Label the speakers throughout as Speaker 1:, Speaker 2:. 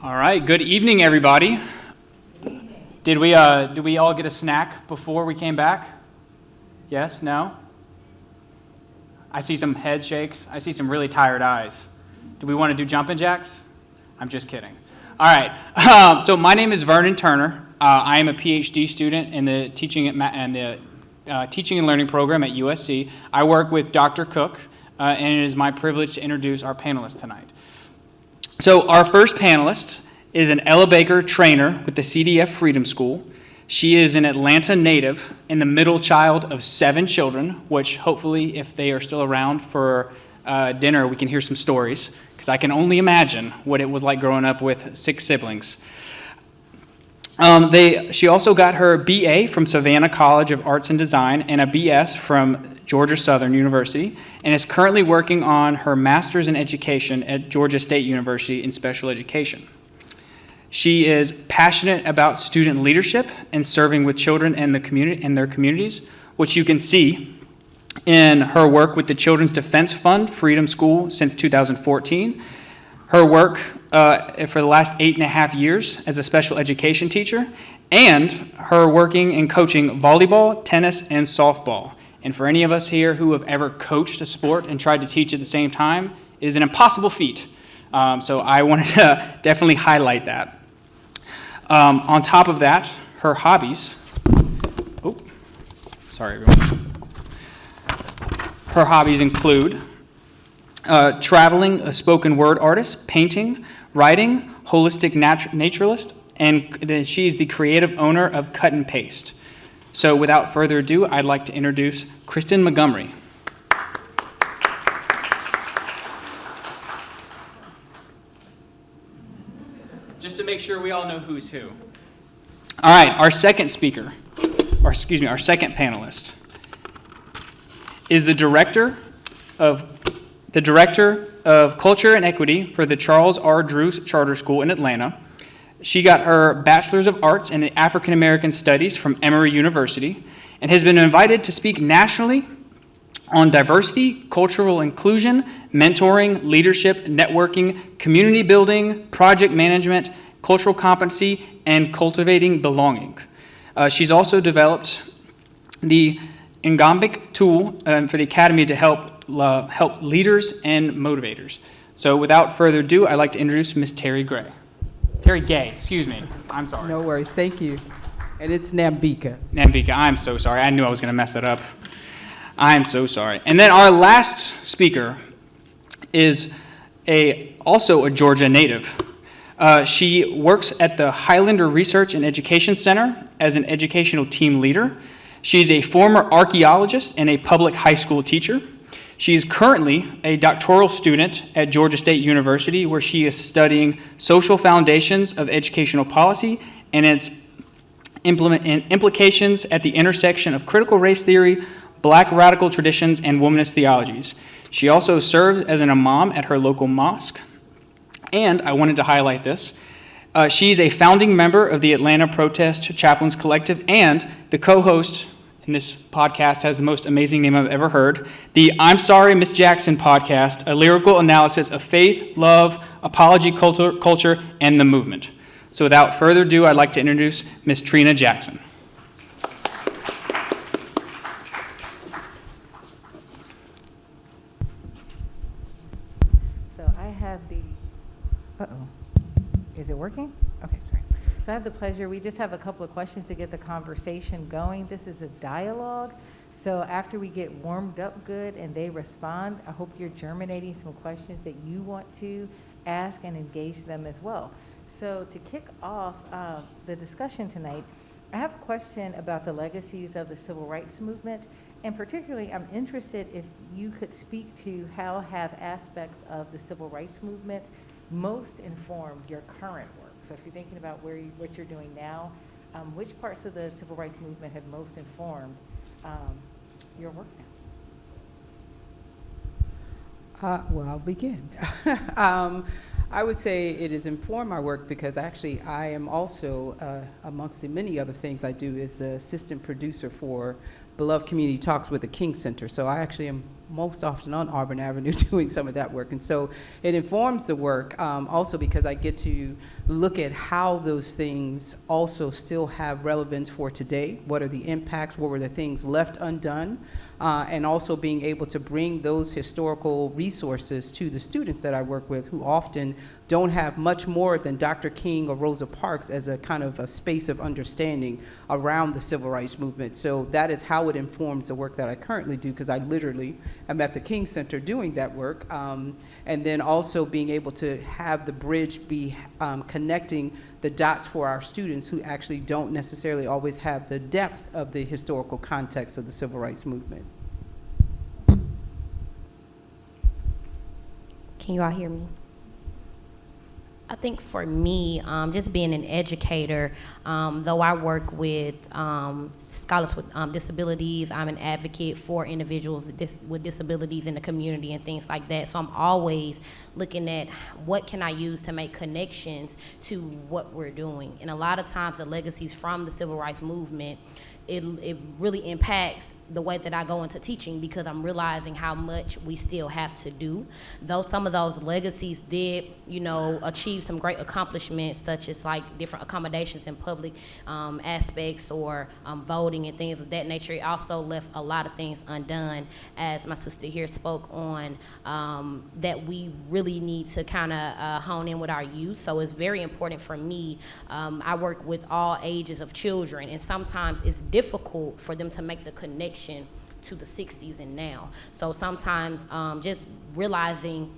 Speaker 1: All right, good evening, everybody. Did we all get a snack before we came back? Yes, no? I see some head shakes. I see some really tired eyes. Do we want to do jumping jacks? I'm just kidding. All right, so my name is Vernon Turner. I am a PhD student in the teaching and learning program at USC. I work with Dr. Cook, and it is my privilege to introduce our panelists tonight. So our first panelist is an Ella Baker trainer with the CDF Freedom School. She is an Atlanta native and the middle child of 7 children, which hopefully if they are still around for dinner, we can hear some stories, because I can only imagine what it was like growing up with 6 siblings. She also got her BA from Savannah College of Arts and Design and a BS from Georgia Southern University, and is currently working on her master's in education at Georgia State University in special education. She is passionate about student leadership and serving with children and their communities, which you can see in her work with the Children's Defense Fund Freedom School since 2014, her work for the last 8.5 years as a special education teacher, and her working and coaching volleyball, tennis, and softball. And for any of us here who have ever coached a sport and tried to teach at the same time, it is an impossible feat. So I wanted to definitely highlight that. On top of that, her hobbies, sorry everyone. Her hobbies include traveling, a spoken word artist, painting, writing, holistic naturalist, and she's the creative owner of Cut and Paste. So without further ado, I'd like to introduce Kristen Montgomery. Just to make sure we all know who's who. All right, our second panelist is the Director of Culture and Equity for the Charles R. Drew Charter School in Atlanta. She got her Bachelor's of Arts in African American Studies from Emory University and has been invited to speak nationally on diversity, cultural inclusion, mentoring, leadership, networking, community building, project management, cultural competency, and cultivating belonging. She's also developed the Ngambic tool for the Academy to help leaders and motivators. So without further ado, I'd like to introduce Ms. Terry Gay, excuse me. I'm sorry.
Speaker 2: No worries, thank you. And it's Nambika.
Speaker 1: Nambika, I'm so sorry. I knew I was going to mess that up. I'm so sorry. And then our last speaker is also a Georgia native. She works at the Highlander Research and Education Center as an educational team leader. She's a former archaeologist and a public high school teacher. She is currently a doctoral student at Georgia State University, where she is studying social foundations of educational policy and its implications at the intersection of critical race theory, Black radical traditions, and womanist theologies. She also serves as an imam at her local mosque. And I wanted to highlight this. She's a founding member of the Atlanta Protest Chaplains Collective and the co-host, and this podcast has the most amazing name I've ever heard, the I'm Sorry, Miss Jackson podcast, a lyrical analysis of faith, love, apology, culture, and the movement. So without further ado, I'd like to introduce Miss Trina Jackson.
Speaker 3: So I have the, is it working? Okay, sorry. So I have the pleasure, we just have a couple of questions to get the conversation going. This is a dialogue. So after we get warmed up good and they respond, I hope you're germinating some questions that you want to ask and engage them as well. So to kick off the discussion tonight, I have a question about the legacies of the civil rights movement. And particularly, I'm interested if you could speak to how have aspects of the civil rights movement most informed your current work. So if you're thinking about what you're doing now, which parts of the civil rights movement have most informed your work now?
Speaker 2: Well, I'll begin. I would say it has informed my work because actually I am also, amongst the many other things I do, is the assistant producer for Beloved Community Talks with the King Center. So I actually am most often on Auburn Avenue doing some of that work. And so it informs the work also because I get to look at how those things also still have relevance for today. What are the impacts? What were the things left undone? And also being able to bring those historical resources to the students that I work with who often don't have much more than Dr. King or Rosa Parks as a kind of a space of understanding around the civil rights movement. So that is how it informs the work that I currently do, because I literally am at the King Center doing that work. And then also being able to have the bridge be connecting the dots for our students who actually don't necessarily always have the depth of the historical context of the civil rights movement.
Speaker 4: Can you all hear me? I think for me, just being an educator, though I work with scholars with disabilities, I'm an advocate for individuals with disabilities in the community and things like that. So I'm always looking at what can I use to make connections to what we're doing. And a lot of times the legacies from the civil rights movement, it really impacts the way that I go into teaching, because I'm realizing how much we still have to do. Though some of those legacies did, achieve some great accomplishments, such as like different accommodations in public aspects or voting and things of that nature, it also left a lot of things undone, as my sister here spoke on, that we really need to kind of hone in with our youth. So it's very important for me. I work with all ages of children, and sometimes it's difficult for them to make the connection to the 60s and now. So sometimes just realizing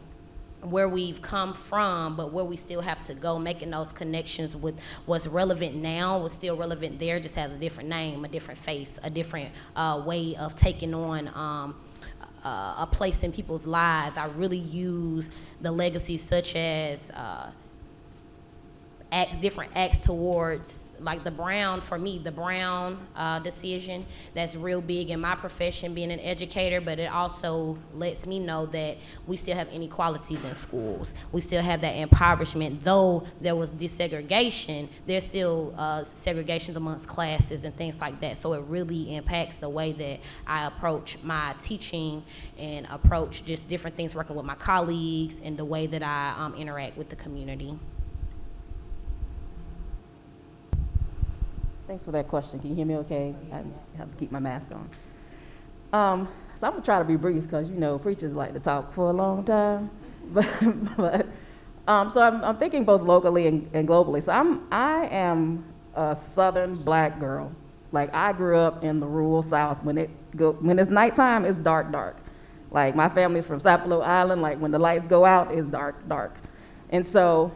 Speaker 4: where we've come from, but where we still have to go, making those connections with what's relevant now, what's still relevant there, just has a different name, a different face, a different way of taking on a place in people's lives. I really use the legacies such as different acts towards, like the Brown, for me, the Brown decision, that's real big in my profession, being an educator, but it also lets me know that we still have inequalities in schools. We still have that impoverishment. Though there was desegregation, there's still segregations amongst classes and things like that. So it really impacts the way that I approach my teaching and approach just different things, working with my colleagues, and the way that I interact with the community.
Speaker 5: Thanks for that question. Can you hear me okay? I have to keep my mask on. So I'm gonna try to be brief, because preachers like to talk for a long time. So I'm thinking both locally and globally. So I am a Southern black girl. Like, I grew up in the rural South. When it's nighttime, it's dark. Like, my family's from Sapelo Island. Like, when the lights go out, it's dark. And so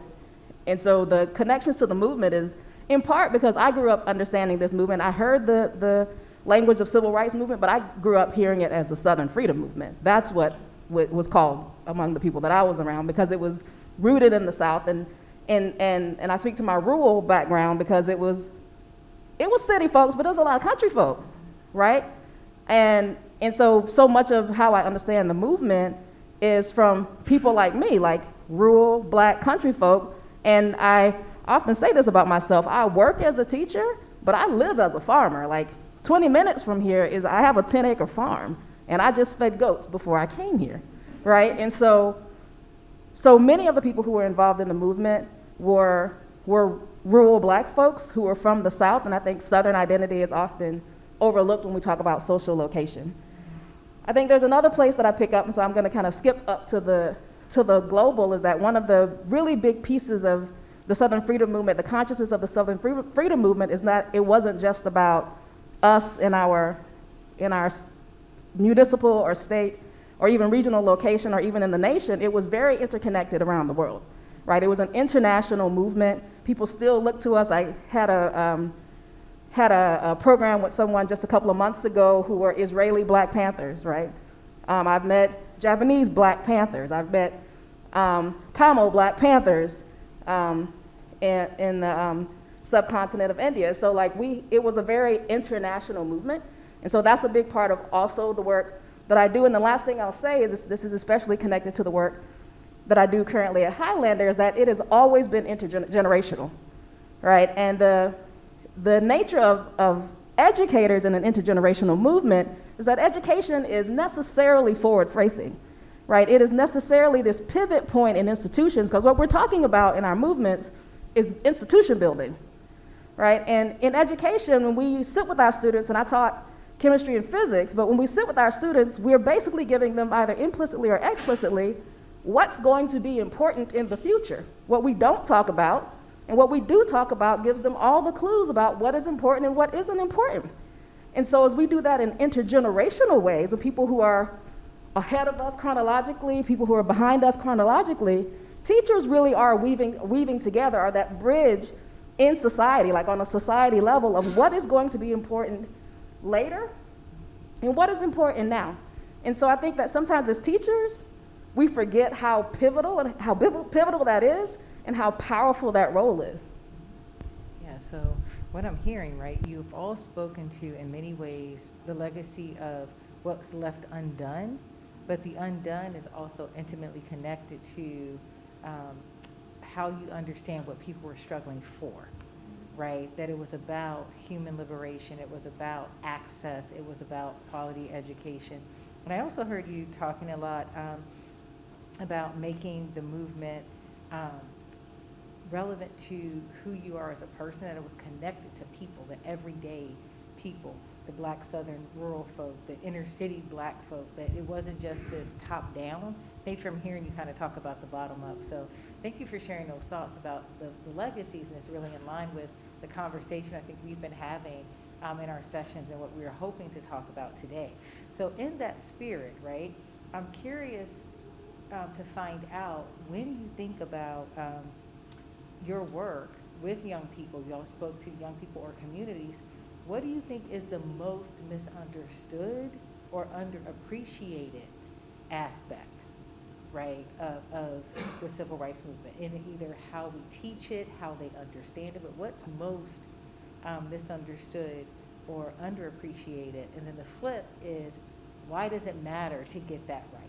Speaker 5: the connections to the movement is in part because I grew up understanding this movement. I heard the language of civil rights movement, but I grew up hearing it as the Southern Freedom Movement. That's what was called among the people that I was around, because it was rooted in the South. And I speak to my rural background because it was city folks, but there was a lot of country folk, right? And so much of how I understand the movement is from people like me, like rural black country folk. And I often say this about myself: I work as a teacher, but I live as a farmer. Like, 20 minutes from here I have a 10-acre farm, and I just fed goats before I came here, right? And so many of the people who were involved in the movement were rural black folks who were from the South, and I think Southern identity is often overlooked when we talk about social location. I think there's another place that I pick up, and so I'm going to kind of skip up to the global, is that one of the really big pieces of the Southern Freedom Movement, the consciousness of the Southern Freedom Movement, is that it wasn't just about us in our municipal or state or even regional location or even in the nation. It was very interconnected around the world, right? It was an international movement. People still look to us. I had a program with someone just a couple of months ago who were Israeli Black Panthers, right? I've met Japanese Black Panthers. I've met Tamil Black Panthers in the subcontinent of India. So it was a very international movement. And so that's a big part of also the work that I do. And the last thing I'll say is this is especially connected to the work that I do currently at Highlander, is that it has always been intergenerational, right? And the nature of educators in an intergenerational movement is that education is necessarily forward-facing, right? It is necessarily this pivot point in institutions, because what we're talking about in our movements is institution building, right? And in education, when we sit with our students, and I taught chemistry and physics, but when we sit with our students, we're basically giving them either implicitly or explicitly what's going to be important in the future. What we don't talk about, and what we do talk about, gives them all the clues about what is important and what isn't important. And so as we do that in intergenerational ways, with people who are ahead of us chronologically, people who are behind us chronologically, teachers really are weaving together, are that bridge in society, like on a society level, of what is going to be important later and what is important now. And so I think that sometimes as teachers, we forget how pivotal that is and how powerful that role is.
Speaker 3: Yeah, so what I'm hearing, right, you've all spoken to, in many ways, the legacy of what's left undone, but the undone is also intimately connected to how you understand what people were struggling for, right? That it was about human liberation, it was about access, it was about quality education. And I also heard you talking a lot about making the movement relevant to who you are as a person, that it was connected to people, the everyday people, the Black Southern rural folk, the inner city Black folk, that it wasn't just this top down nature. I'm hearing you kind of talk about the bottom up. So thank you for sharing those thoughts about the legacies, and it's really in line with the conversation I think we've been having in our sessions and what we were hoping to talk about today. So in that spirit, right, I'm curious to find out, when you think about your work with young people, y'all spoke to young people or communities, what do you think is the most misunderstood or underappreciated aspect, right, of the civil rights movement, in either how we teach it, how they understand it, but what's most misunderstood or underappreciated? And then the flip is, why does it matter to get that right?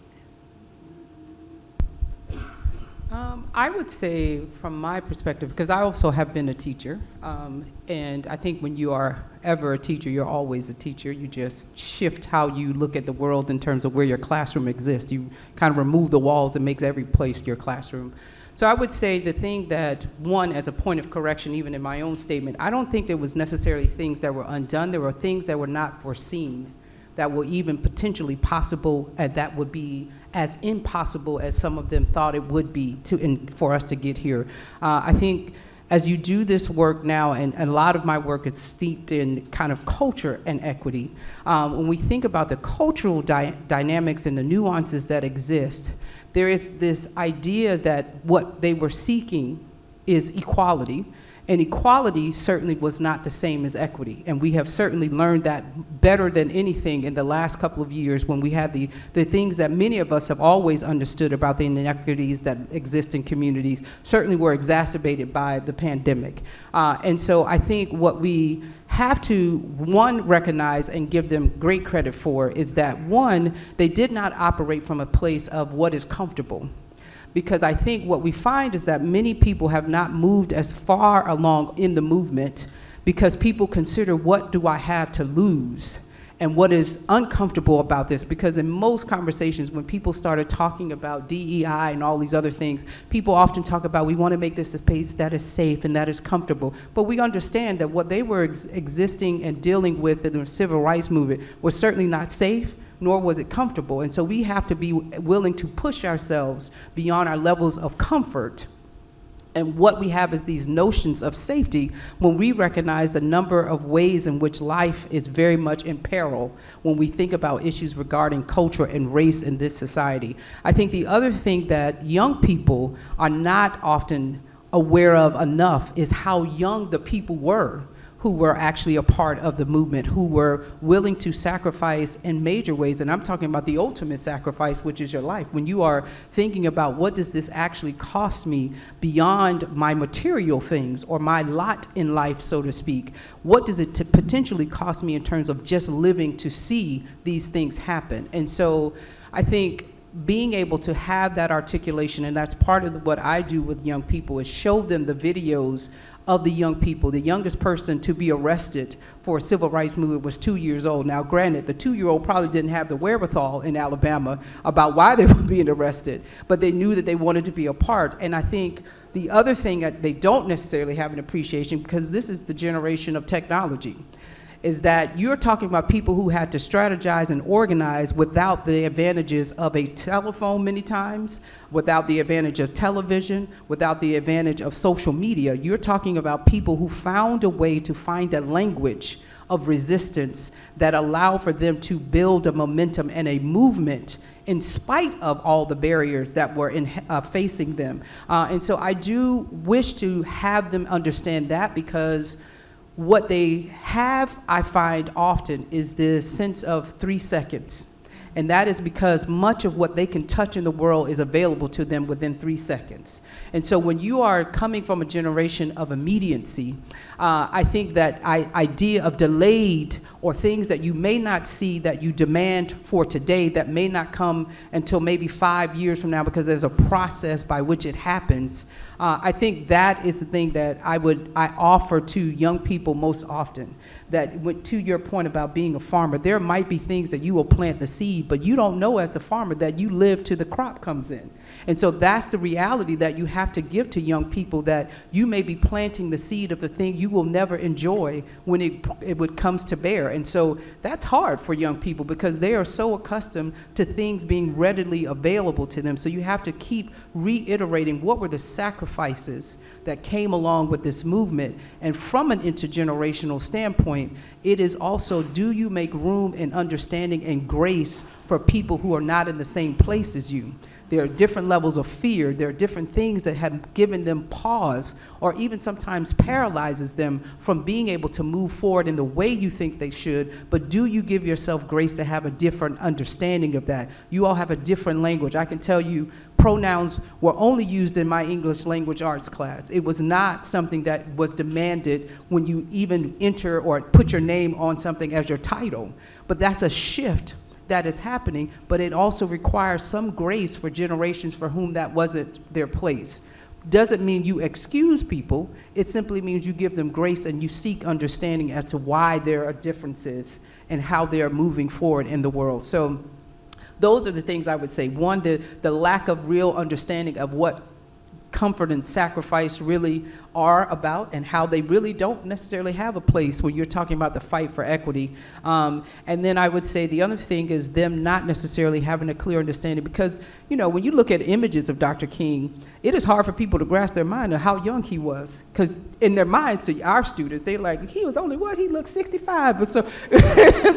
Speaker 2: I would say, from my perspective, because I also have been a teacher, and I think when you are ever a teacher, you're always a teacher. You just shift how you look at the world in terms of where your classroom exists. You kind of remove the walls that makes every place your classroom. So I would say the thing that, one, as a point of correction, even in my own statement, I don't think there was necessarily things that were undone. There were things that were not foreseen that were even potentially possible, and that would be as impossible as some of them thought it would be for us to get here. I think as you do this work now, and a lot of my work is steeped in kind of culture and equity, when we think about the cultural dynamics and the nuances that exist, there is this idea that what they were seeking is equality, and equality certainly was not the same as equity. And we have certainly learned that better than anything in the last couple of years, when we had the things that many of us have always understood about the inequities that exist in communities certainly were exacerbated by the pandemic. And so I think what we have to, one, recognize and give them great credit for is that, one, they did not operate from a place of what is comfortable. Because I think what we find is that many people have not moved as far along in the movement because people consider, what do I have to lose? And what is uncomfortable about this? Because in most conversations, when people started talking about DEI and all these other things, people often talk about, we want to make this a space that is safe and that is comfortable. But we understand that what they were existing and dealing with in the civil rights movement was certainly not safe, nor was it comfortable. And so we have to be willing to push ourselves beyond our levels of comfort. And what we have is these notions of safety when we recognize the number of ways in which life is very much in peril when we think about issues regarding culture and race in this society. I think the other thing that young people are not often aware of enough is how young the people were who were actually a part of the movement, who were willing to sacrifice in major ways. And I'm talking about the ultimate sacrifice, which is your life. When you are thinking about, what does this actually cost me beyond my material things or my lot in life, so to speak? What does it potentially cost me in terms of just living to see these things happen? And so I think being able to have that articulation, and that's part of what I do with young people, is show them the videos of the young people. The youngest person to be arrested for a civil rights movement was 2 years old. Now, granted, the 2-year-old probably didn't have the wherewithal in Alabama about why they were being arrested, but they knew that they wanted to be a part. And I think the other thing that they don't necessarily have an appreciation, because this is the generation of technology, is that you're talking about people who had to strategize and organize without the advantages of a telephone many times, without the advantage of television, without the advantage of social media. You're talking about people who found a way to find a language of resistance that allow for them to build a momentum and a movement in spite of all the barriers that were facing them. And so I do wish to have them understand that, because what they have, I find often, is this sense of 3 seconds. And that is because much of what they can touch in the world is available to them within 3 seconds. And so when you are coming from a generation of immediacy, I think that idea of delayed or things that you may not see that you demand for today that may not come until maybe 5 years from now, because there's a process by which it happens. I think that is the thing that I offer to young people most often. That to your point about being a farmer, there might be things that you will plant the seed, but you don't know as the farmer that you live till the crop comes in. And so that's the reality that you have to give to young people, that you may be planting the seed of the thing you will never enjoy when it comes to bear. And so that's hard for young people, because they are so accustomed to things being readily available to them. So you have to keep reiterating what were the sacrifices that came along with this movement. And from an intergenerational standpoint, it is also, do you make room and understanding and grace for people who are not in the same place as you? There are different levels of fear. There are different things that have given them pause, or even sometimes paralyzes them from being able to move forward in the way you think they should. But do you give yourself grace to have a different understanding of that? You all have a different language. I can tell you, pronouns were only used in my English language arts class. It was not something that was demanded when you even enter or put your name on something as your title. But that's a shift that is happening, but it also requires some grace for generations for whom that wasn't their place. Doesn't mean you excuse people, it simply means you give them grace and you seek understanding as to why there are differences and how they're moving forward in the world. So those are the things I would say. One, the lack of real understanding of what comfort and sacrifice really are about, and how they really don't necessarily have a place when you're talking about the fight for equity. And then I would say the other thing is them not necessarily having a clear understanding, because, you know, when you look at images of Dr. King, it is hard for people to grasp their mind of how young he was, because in their minds, to our students, they're like, he was only what? He looked 65. But so,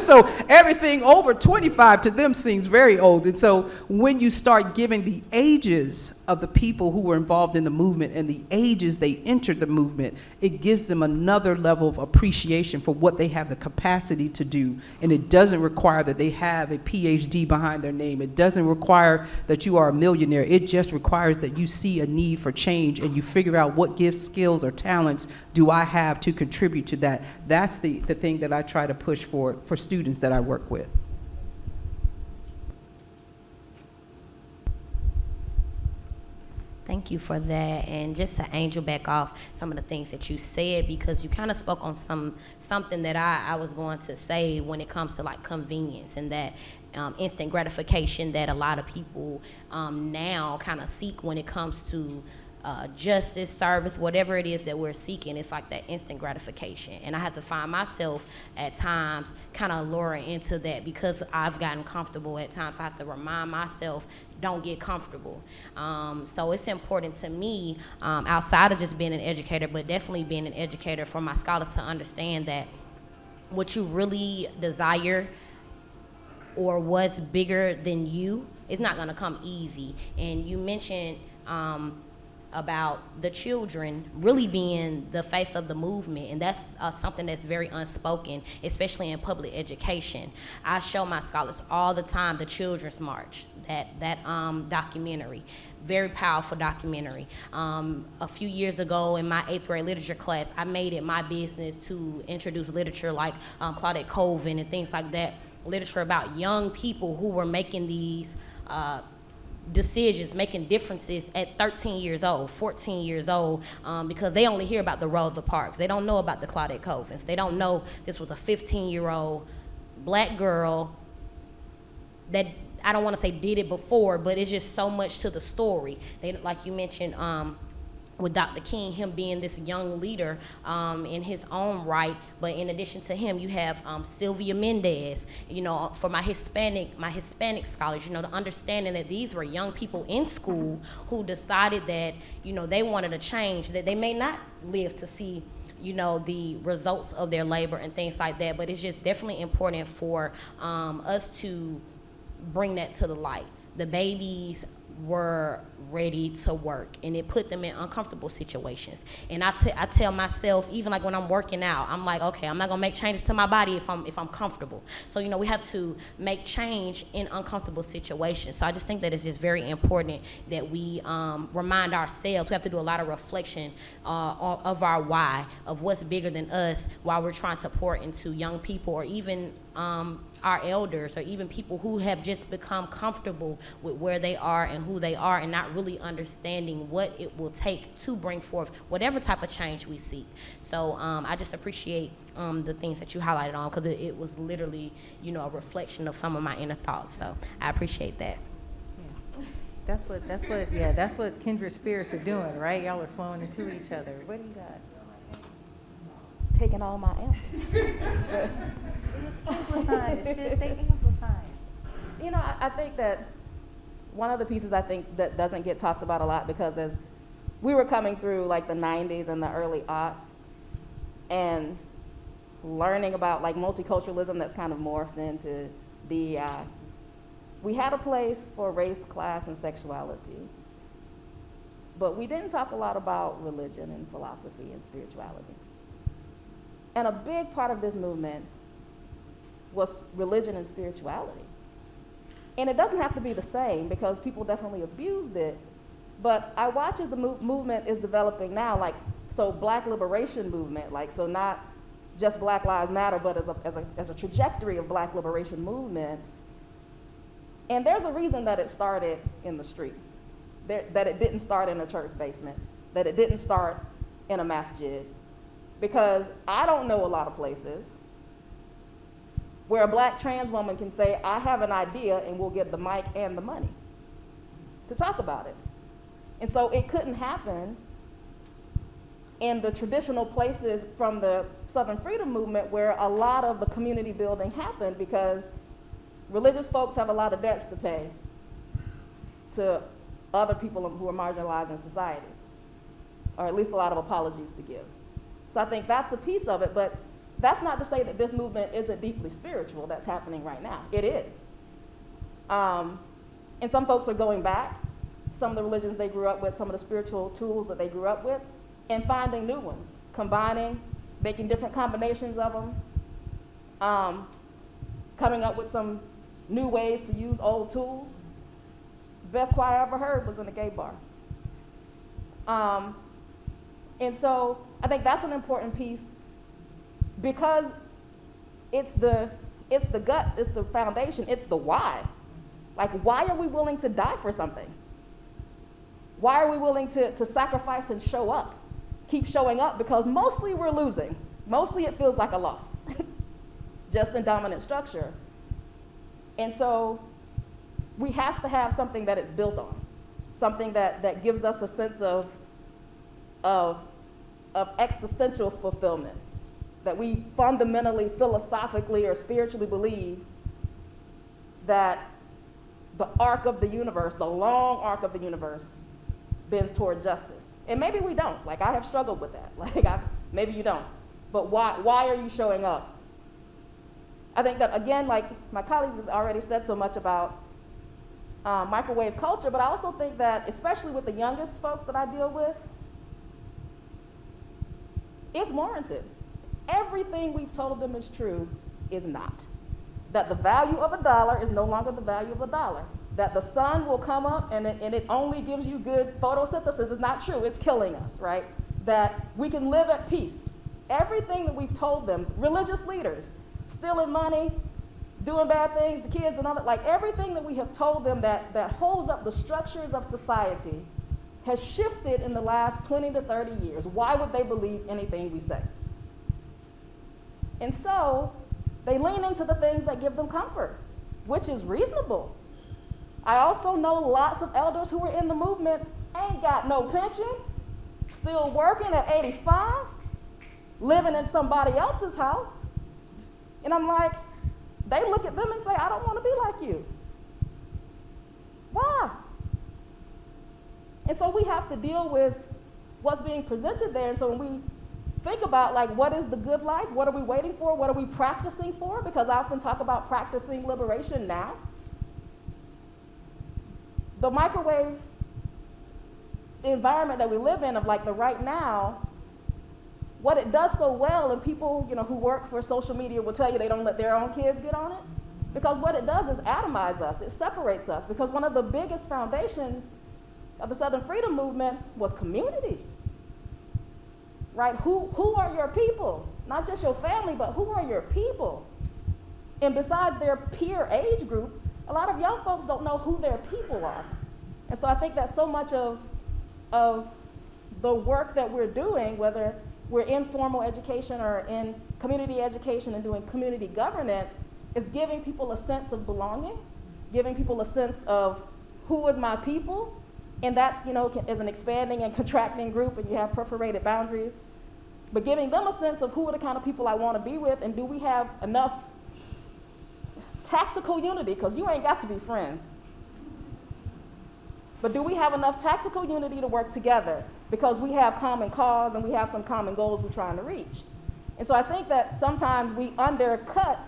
Speaker 2: so everything over 25 to them seems very old. And so when you start giving the ages of the people who were involved in the movement and the ages they entered the movement, it gives them another level of appreciation for what they have the capacity to do. And it doesn't require that they have a PhD behind their name. It doesn't require that you are a millionaire. It just requires that you see a need for change and you figure out what gifts, skills, or talents do I have to contribute to that. That's the thing that I try to push for students that I work with.
Speaker 4: Thank you for that. And just to angel back off some of the things that you said, because you kind of spoke on something that I was going to say when it comes to like convenience and that instant gratification that a lot of people now kind of seek when it comes to justice, service, whatever it is that we're seeking. It's like that instant gratification. And I have to find myself at times kind of luring into that, because I've gotten comfortable at times. I have to remind myself, don't get comfortable. So it's important to me, outside of just being an educator, but definitely being an educator, for my scholars to understand that what you really desire or what's bigger than you is not gonna come easy. And you mentioned about the children really being the face of the movement, and that's something that's very unspoken, especially in public education. I show my scholars all the time the Children's March, that documentary, very powerful documentary. A few years ago in my 8th grade literature class, I made it my business to introduce literature like Claudette Colvin and things like that, literature about young people who were making these decisions, making differences at 13 years old, 14 years old, because they only hear about the Rosa Parks. They don't know about the Claudette Covens. They don't know this was a 15-year-old black girl that, I don't want to say did it before, but it's just so much to the story. They, like you mentioned, with Dr. King, him being this young leader in his own right, but in addition to him, you have Sylvia Mendez. You know, for my Hispanic scholars, you know, the understanding that these were young people in school who decided that, you know, they wanted a change, that they may not live to see, you know, the results of their labor and things like that, but it's just definitely important for us to bring that to the light. The babies were ready to work, and it put them in uncomfortable situations. And I tell myself, even like when I'm working out, I'm like, okay, I'm not gonna make changes to my body if I'm comfortable. So, you know, we have to make change in uncomfortable situations. So I just think that it's just very important that we remind ourselves. We have to do a lot of reflection of our why, of what's bigger than us, while we're trying to pour into young people, or even our elders, or even people who have just become comfortable with where they are and who they are, and not really understanding what it will take to bring forth whatever type of change we seek. So I just appreciate the things that you highlighted on, because it was literally, you know, a reflection of some of my inner thoughts. So I appreciate that.
Speaker 3: Yeah. That's what kindred spirits are doing, right? Y'all are flowing into each other. What do you got?
Speaker 5: Taking all my answers.
Speaker 3: Amplifying, it's just they amplifying.
Speaker 5: You know, I think that one of the pieces I think that doesn't get talked about a lot, because as we were coming through like the 90s and the early aughts and learning about like multiculturalism that's kind of morphed into DEI, we had a place for race, class, and sexuality, but we didn't talk a lot about religion and philosophy and spirituality. And a big part of this movement was religion and spirituality. And it doesn't have to be the same, because people definitely abused it, but I watch as the movement is developing now, like, so Black liberation movement, like, so not just Black Lives Matter, but as a trajectory of Black liberation movements. And there's a reason that it started in the street, that it didn't start in a church basement, that it didn't start in a masjid, because I don't know a lot of places where a Black trans woman can say, I have an idea, and we'll get the mic and the money to talk about it. And so it couldn't happen in the traditional places from the Southern Freedom Movement, where a lot of the community building happened, because religious folks have a lot of debts to pay to other people who are marginalized in society, or at least a lot of apologies to give. So I think that's a piece of it, but that's not to say that this movement isn't deeply spiritual that's happening right now. It is. And some folks are going back, some of the religions they grew up with, some of the spiritual tools that they grew up with, and finding new ones, combining, making different combinations of them, coming up with some new ways to use old tools. The best choir I ever heard was in a gay bar. And so I think that's an important piece, because it's the guts, it's the foundation, it's the why. Like, why are we willing to die for something? Why are we willing to sacrifice and show up? Keep showing up, because mostly we're losing. Mostly it feels like a loss, just in dominant structure. And so we have to have something that it's built on, something that gives us a sense of existential fulfillment, that we fundamentally, philosophically, or spiritually believe that the arc of the universe, the long arc of the universe, bends toward justice. And maybe we don't. Like, I have struggled with that. Like, maybe you don't. But why are you showing up? I think that, again, like my colleagues have already said so much about microwave culture, but I also think that, especially with the youngest folks that I deal with, it's warranted. Everything we've told them is true is not. That the value of $1 is no longer the value of $1. That the sun will come up and it only gives you good photosynthesis is not true. It's killing us, right? That we can live at peace. Everything that we've told them, religious leaders, stealing money, doing bad things to kids and all that. Like everything that we have told them that holds up the structures of society has shifted in the last 20 to 30 years. Why would they believe anything we say? And so they lean into the things that give them comfort, which is reasonable. I also know lots of elders who are in the movement, ain't got no pension, still working at 85, living in somebody else's house. And I'm like, they look at them and say, I don't want to be like you. Why? And so we have to deal with what's being presented there. And so when we think about, like, what is the good life? What are we waiting for? What are we practicing for? Because I often talk about practicing liberation now. The microwave environment that we live in of like the right now, what it does so well, and people, you know, who work for social media will tell you they don't let their own kids get on it, because what it does is atomize us, it separates us, because one of the biggest foundations of the Southern Freedom Movement was community, right? Who are your people? Not just your family, but who are your people? And besides their peer age group, a lot of young folks don't know who their people are. And so I think that so much of the work that we're doing, whether we're in formal education or in community education and doing community governance, is giving people a sense of belonging, giving people a sense of who is my people, and that's, you know, is an expanding and contracting group, and you have perforated boundaries, but giving them a sense of who are the kind of people I want to be with, and do we have enough tactical unity, because you ain't got to be friends. But do we have enough tactical unity to work together? Because we have common cause and we have some common goals we're trying to reach. And so I think that sometimes we undercut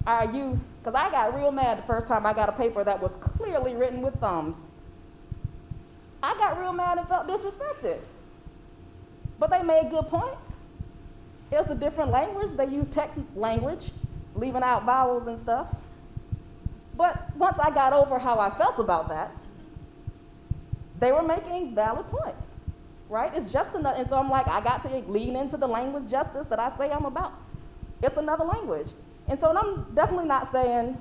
Speaker 5: our youth, because I got real mad the first time I got a paper that was clearly written with thumbs. I got real mad and felt disrespected. But they made good points. It's a different language. They use text language, leaving out vowels and stuff. But once I got over how I felt about that, they were making valid points, right? It's just another, and so I'm like, I got to lean into the language justice that I say I'm about. It's another language. And so I'm definitely not saying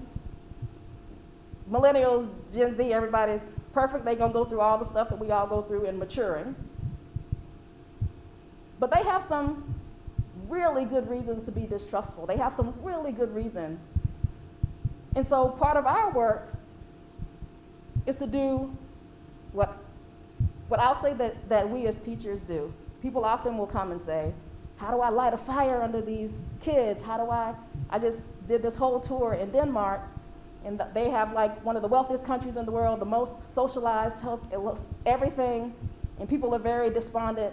Speaker 5: millennials, Gen Z, everybody's perfect. They're gonna go through all the stuff that we all go through in maturing. But they have some really good reasons to be distrustful. They have some really good reasons. And so part of our work is to do what I'll say that we as teachers do. People often will come and say, how do I light a fire under these kids? How do I just did this whole tour in Denmark, and they have like one of the wealthiest countries in the world, the most socialized health, everything, and people are very despondent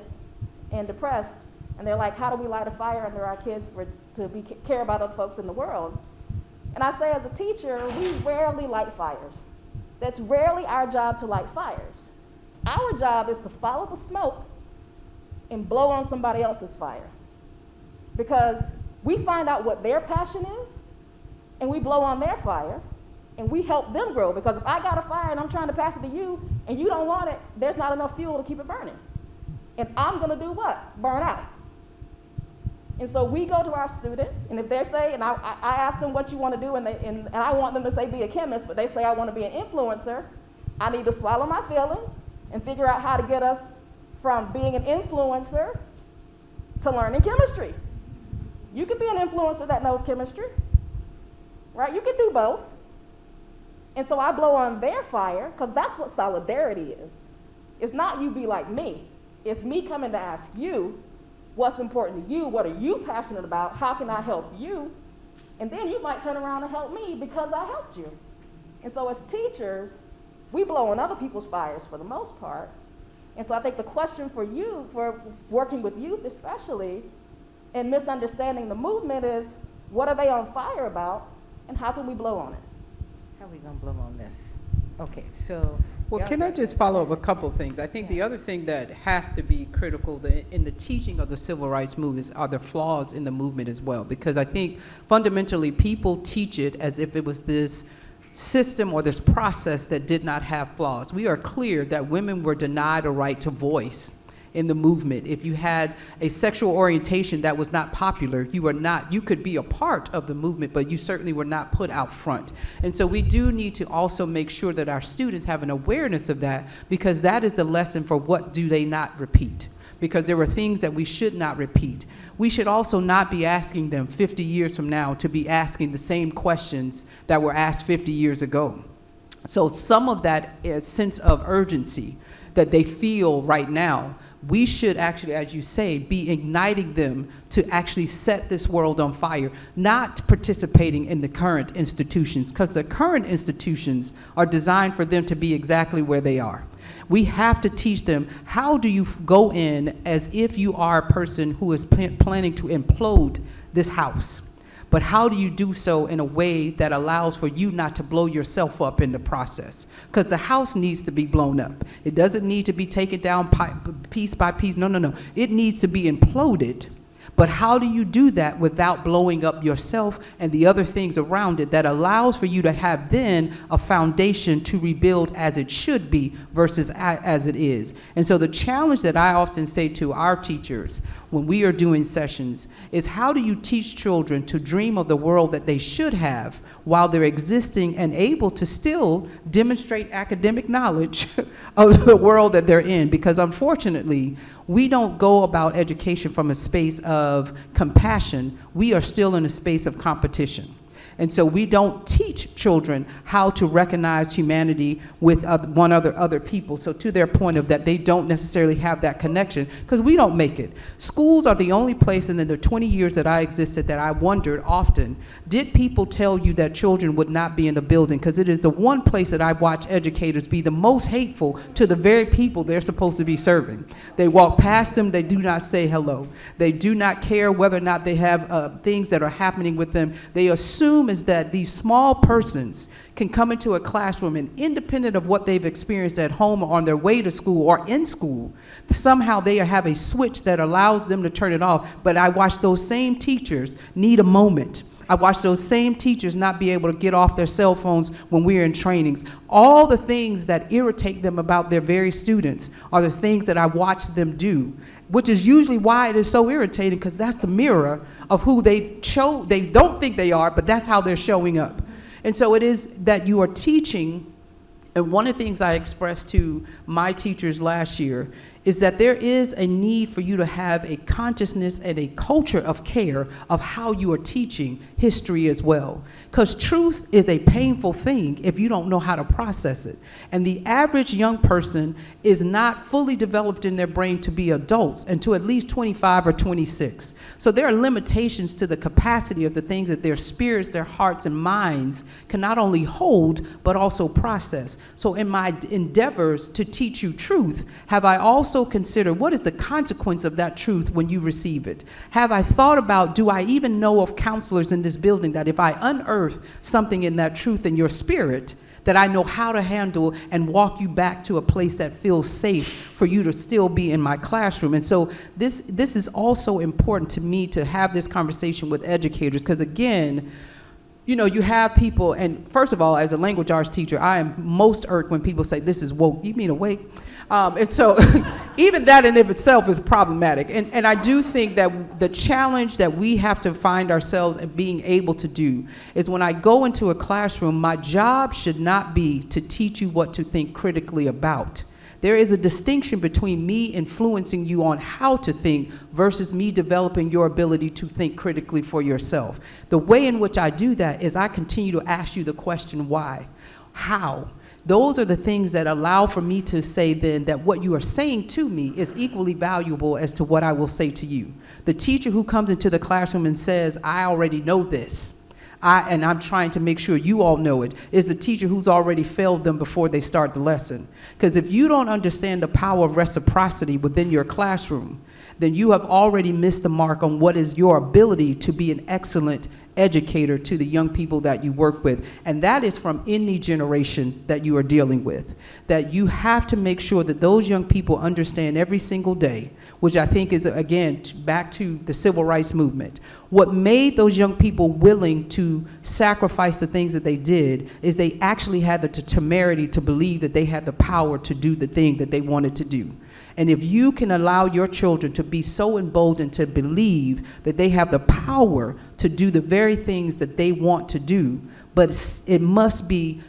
Speaker 5: and depressed, and they're like, how do we light a fire under our kids to care about other folks in the world? And I say, as a teacher, we rarely light fires. That's rarely our job to light fires. Our job is to follow the smoke and blow on somebody else's fire. Because we find out what their passion is, and we blow on their fire, and we help them grow. Because if I got a fire and I'm trying to pass it to you, and you don't want it, there's not enough fuel to keep it burning. And I'm gonna do what? Burn out. And so we go to our students, and if they say, and I ask them what you want to do, and I want them to say be a chemist, but they say I want to be an influencer, I need to swallow my feelings and figure out how to get us from being an influencer to learning chemistry. You can be an influencer that knows chemistry, right? You can do both. And so I blow on their fire, because that's what solidarity is. It's not you be like me. It's me coming to ask you, what's important to you? What are you passionate about? How can I help you? And then you might turn around and help me because I helped you. And so as teachers, we blow on other people's fires for the most part. And so I think the question for you, for working with youth especially, and misunderstanding the movement is, what are they on fire about, and how can we blow on it?
Speaker 3: How are we gonna blow on this? Okay, so.
Speaker 2: Well,
Speaker 3: y'all
Speaker 2: can I
Speaker 3: ready?
Speaker 2: just follow up a couple of things? I think the other thing that has to be critical in the teaching of the civil rights movement are the flaws in the movement as well, because I think fundamentally people teach it as if it was this system or this process that did not have flaws. We are clear that women were denied a right to voice in the movement. If you had a sexual orientation that was not popular, you could be a part of the movement, but you certainly were not put out front. And so we do need to also make sure that our students have an awareness of that, because that is the lesson for what do they not repeat. Because there were things that we should not repeat. We should also not be asking them 50 years from now to be asking the same questions that were asked 50 years ago. So some of that is sense of urgency that they feel right now, we should actually, as you say, be igniting them to actually set this world on fire, not participating in the current institutions, because the current institutions are designed for them to be exactly where they are. We have to teach them, how do you go in as if you are a person who is planning to implode this house? But how do you do so in a way that allows for you not to blow yourself up in the process? Because the house needs to be blown up. It doesn't need to be taken down piece by piece. No. It needs to be imploded. But how do you do that without blowing up yourself and the other things around it that allows for you to have then a foundation to rebuild as it should be versus as it is? And so the challenge that I often say to our teachers when we are doing sessions is, how do you teach children to dream of the world that they should have while they're existing and able to still demonstrate academic knowledge of the world that they're in? Because unfortunately, we don't go about education from a space of compassion. We are still in a space of competition. And so we don't teach children how to recognize humanity with other people. So to their point of that, they don't necessarily have that connection, because we don't make it. Schools are the only place in the 20 years that I existed that I wondered often, did people tell you that children would not be in the building? Because it is the one place that I watch educators be the most hateful to the very people they're supposed to be serving. They walk past them, they do not say hello. They do not care whether or not they have things that are happening with them. They assume is that these small persons can come into a classroom and, independent of what they've experienced at home or on their way to school or in school, somehow they have a switch that allows them to turn it off. But I watch those same teachers need a moment. I watch those same teachers not be able to get off their cell phones when we're in trainings. All the things that irritate them about their very students are the things that I watch them do, which is usually why it is so irritating, because that's the mirror of who they don't think they are, but that's how they're showing up. And so it is that you are teaching, and one of the things I expressed to my teachers last year is that there is a need for you to have a consciousness and a culture of care of how you are teaching history as well. Because truth is a painful thing if you don't know how to process it. And the average young person is not fully developed in their brain to be adults until at least 25 or 26. So there are limitations to the capacity of the things that their spirits, their hearts, and minds can not only hold, but also process. So in my endeavors to teach you truth, have I also considered what is the consequence of that truth when you receive it? Have I thought about, do I even know of counselors in this building that if I unearth something in that truth in your spirit, that I know how to handle and walk you back to a place that feels safe for you to still be in my classroom? And so this is also important to me to have this conversation with educators, because again, you know, you have people, and first of all, as a language arts teacher, I am most irked when people say, this is woke. You mean awake? And so even that in of itself is problematic. And I do think that the challenge that we have to find ourselves at being able to do is, when I go into a classroom, my job should not be to teach you what to think critically about. There is a distinction between me influencing you on how to think versus me developing your ability to think critically for yourself. The way in which I do that is I continue to ask you the question, why? How? Those are the things that allow for me to say then that what you are saying to me is equally valuable as to what I will say to you. The teacher who comes into the classroom and says, I already know this, and I'm trying to make sure you all know it, is the teacher who's already failed them before they start the lesson. Because if you don't understand the power of reciprocity within your classroom, then you have already missed the mark on what is your ability to be an excellent educator to the young people that you work with. And that is from any generation that you are dealing with. That you have to make sure that those young people understand every single day, which I think is, again, back to the civil rights movement. What made those young people willing to sacrifice the things that they did is they actually had the temerity to believe that they had the power to do the thing that they wanted to do. And if you can allow your children to be so emboldened to believe that they have the power to do the very things that they want to do, but it must be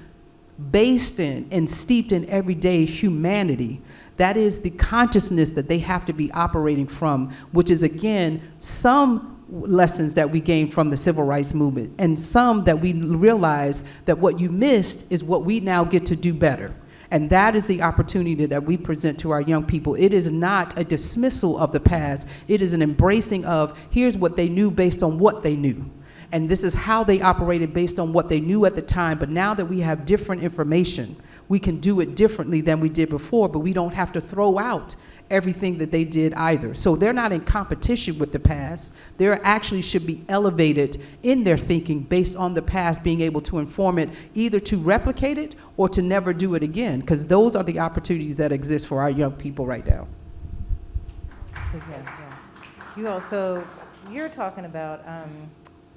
Speaker 2: based in and steeped in everyday humanity, that is the consciousness that they have to be operating from, which is, again, some lessons that we gained from the civil rights movement, and some that we realize that what you missed is what we now get to do better. And that is the opportunity that we present to our young people. It is not a dismissal of the past. It is an embracing of, here's what they knew based on what they knew. And this is how they operated based on what they knew at the time. But now that we have different information, we can do it differently than we did before, but we don't have to throw out everything that they did either. So they're not in competition with the past. They actually should be elevated in their thinking based on the past, being able to inform it, either to replicate it or to never do it again, because those are the opportunities that exist for our young people right now.
Speaker 3: Yeah. You also, you're talking about,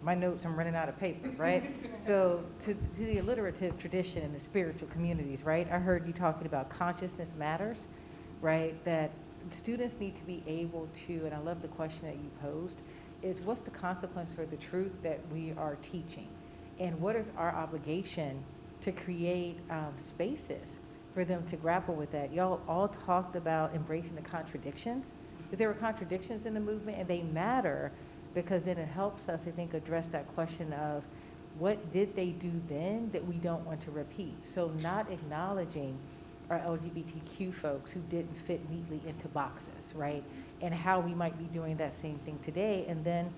Speaker 3: my notes, I'm running out of paper, right? So to the alliterative tradition and the spiritual communities, right? I heard you talking about consciousness matters, right? That students need to be able to, and I love the question that you posed, is what's the consequence for the truth that we are teaching? And what is our obligation to create spaces for them to grapple with that? Y'all all talked about embracing the contradictions, that there were contradictions in the movement, and they matter because then it helps us, I think, address that question of what did they do then that we don't want to repeat? So not acknowledging our LGBTQ folks who didn't fit neatly into boxes, right? And how we might be doing that same thing today. And then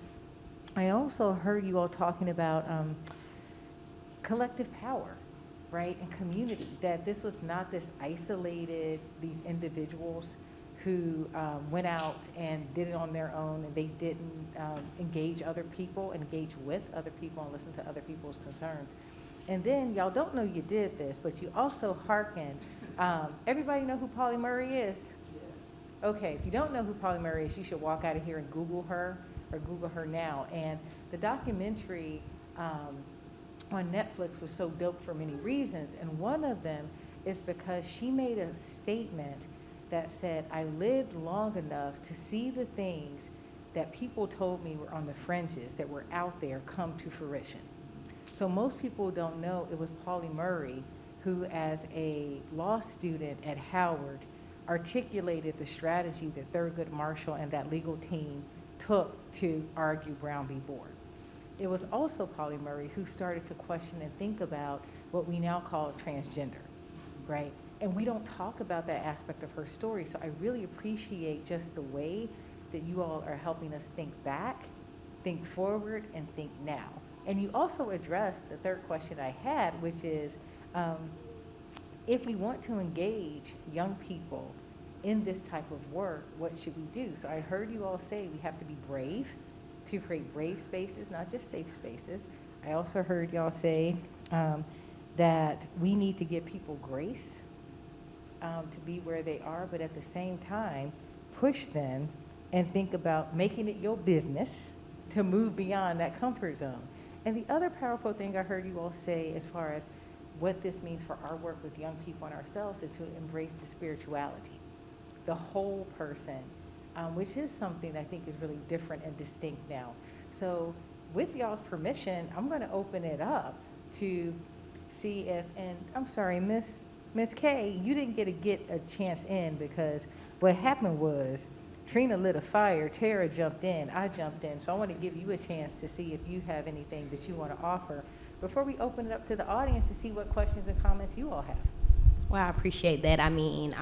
Speaker 3: I also heard you all talking about collective power, right? And community, that this was not this isolated, these individuals who went out and did it on their own, and they didn't engage other people, engage with other people, and listen to other people's concerns. And then, y'all don't know you did this, but you also hearken. Everybody know who Pauli Murray is? Yes. Okay, if you don't know who Pauli Murray is, you should walk out of here and Google her, or Google her now. And the documentary on Netflix was so dope for many reasons, and one of them is because she made a statement that said, I lived long enough to see the things that people told me were on the fringes, that were out there, come to fruition. So most people don't know it was Pauli Murray who, as a law student at Howard, articulated the strategy that Thurgood Marshall and that legal team took to argue Brown v. Board. It was also Pauli Murray who started to question and think about what we now call transgender, right? And we don't talk about that aspect of her story. So I really appreciate just the way that you all are helping us think back, think forward, and think now. And you also addressed the third question I had, which is, if we want to engage young people in this type of work, what should we do? So I heard you all say we have to be brave to create brave spaces, not just safe spaces. I also heard y'all say that we need to give people grace to be where they are, but at the same time, push them and think about making it your business to move beyond that comfort zone. And the other powerful thing I heard you all say as far as what this means for our work with young people and ourselves is to embrace the spirituality, the whole person, which is something that I think is really different and distinct now. So with y'all's permission, I'm going to open it up to see if, and I'm sorry, Miss K, you didn't get a chance in because what happened was Trina lit a fire, Tara jumped in, I jumped in. So I want to give you a chance to see if you have anything that you want to offer before we open it up to the audience to see what questions and comments you all have.
Speaker 4: Well, I appreciate that. I mean,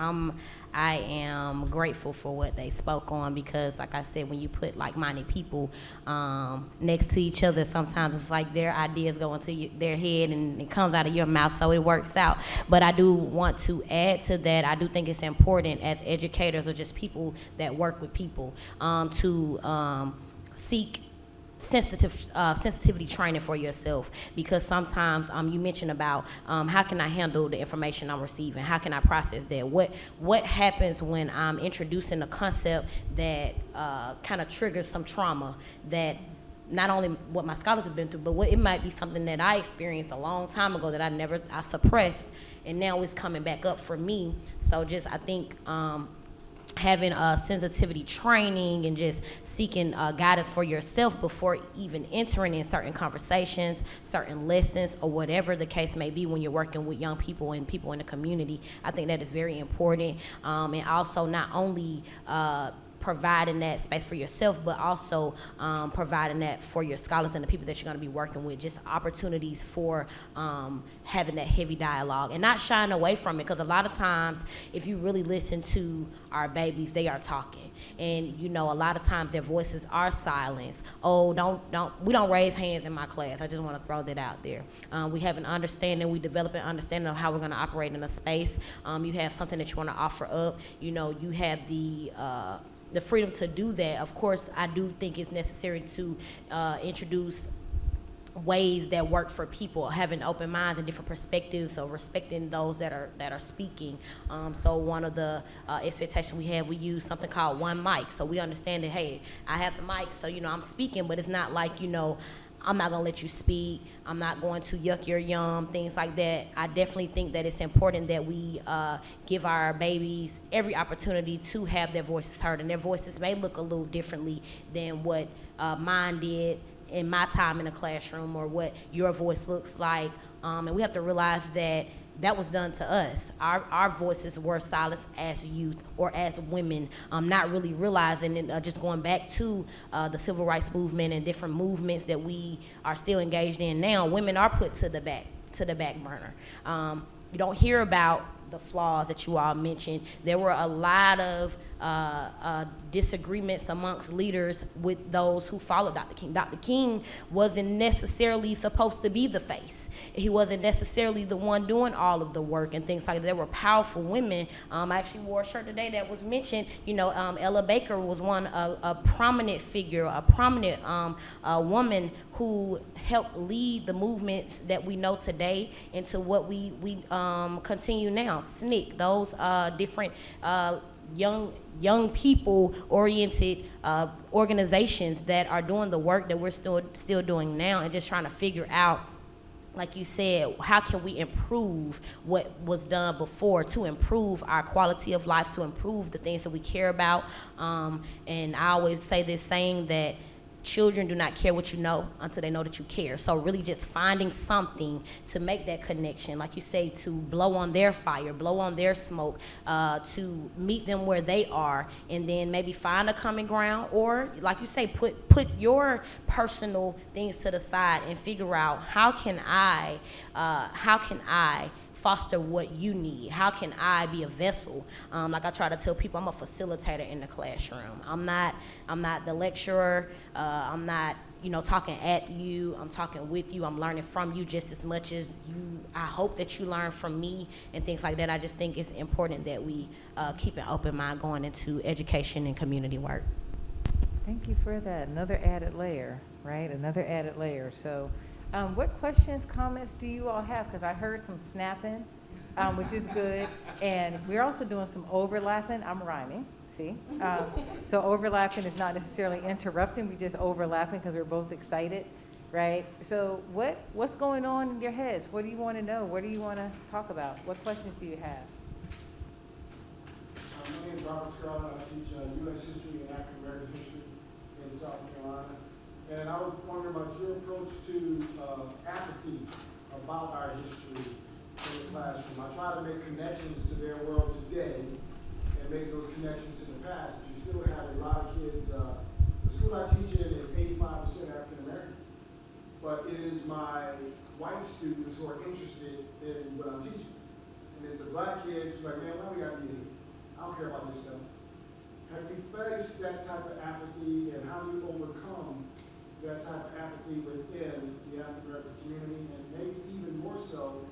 Speaker 4: I am grateful for what they spoke on because, like I said, when you put like-minded people next to each other, sometimes it's like their ideas go into their head and it comes out of your mouth, so it works out. But I do want to add to that. I do think it's important as educators or just people that work with people to seek sensitivity training for yourself, because sometimes you mentioned about how can I handle the information I'm receiving, how can I process that, what happens when I'm introducing a concept that kind of triggers some trauma, that not only what my scholars have been through, but what it might be something that I experienced a long time ago that I suppressed, and now it's coming back up for me. So just I think having sensitivity training and just seeking guidance for yourself before even entering in certain conversations, certain lessons, or whatever the case may be when you're working with young people and people in the community. I think that is very important. And also not only providing that space for yourself, but also providing that for your scholars and the people that you're going to be working with, just opportunities for having that heavy dialogue and not shying away from it, because a lot of times if you really listen to our babies, they are talking, and you know, a lot of times their voices are silenced. Oh, we don't raise hands in my class. I just want to throw that out there. We have an understanding, we develop an understanding of how we're going to operate in a space. You have something that you want to offer up, you know, you have the freedom to do that. Of course, I do think it's necessary to introduce ways that work for people, having open minds and different perspectives, or respecting those that are speaking. So one of the expectations we use something called one mic. So we understand that, hey, I have the mic, so, you know, I'm speaking, but it's not like, you know, I'm not gonna let you speak, I'm not going to yuck your yum, things like that. I definitely think that it's important that we give our babies every opportunity to have their voices heard, and their voices may look a little differently than what mine did in my time in the classroom, or what your voice looks like. And we have to realize that that was done to us. Our voices were silenced as youth or as women, not really realizing, and just going back to the civil rights movement and different movements that we are still engaged in now. Women are put to the back burner. You don't hear about the flaws that you all mentioned. There were a lot of disagreements amongst leaders with those who followed Dr. King. Dr. King wasn't necessarily supposed to be the face. He wasn't necessarily the one doing all of the work and things like that. There were powerful women. I actually wore a shirt today that was mentioned. You know, Ella Baker was a prominent figure, a prominent woman who helped lead the movements that we know today into what we continue now. SNCC, those different young people oriented organizations that are doing the work that we're still doing now, and just trying to figure out, like you said, how can we improve what was done before to improve our quality of life, to improve the things that we care about. And I always say this saying that children do not care what you know until they know that you care. So really just finding something to make that connection, like you say, to blow on their fire, blow on their smoke, to meet them where they are, and then maybe find a common ground, or like you say, put your personal things to the side and figure out how can I foster what you need? How can I be a vessel? Like I try to tell people, I'm a facilitator in the classroom. I'm not the lecturer. I'm not, you know, talking at you. I'm talking with you. I'm learning from you just as much as you. I hope that you learn from me and things like that. I just think it's important that we keep an open mind going into education and community work.
Speaker 3: Thank you for that. Another added layer, right? Another added layer. So what questions, comments do you all have? Because I heard some snapping, which is good. And we're also doing some overlapping. I'm rhyming, see? So overlapping is not necessarily interrupting. We just overlapping because we're both excited, right? So what's going on in your heads? What do you want to know? What do you want to talk about? What questions do you have?
Speaker 6: My name is Robert Scarlett. I teach U.S. history and African American history in South Carolina. And I was wondering about your approach to apathy about our history in the classroom. I try to make connections to their world today and make those connections to the past. But you still have a lot of kids. The school I teach in is 85% African American. But it is my white students who are interested in what I'm teaching. And it's the black kids who are like, man, why we got to be here? I don't care about this stuff. Have you faced that type of apathy, and how do you overcome that type of apathy within the African American community? And maybe even more so,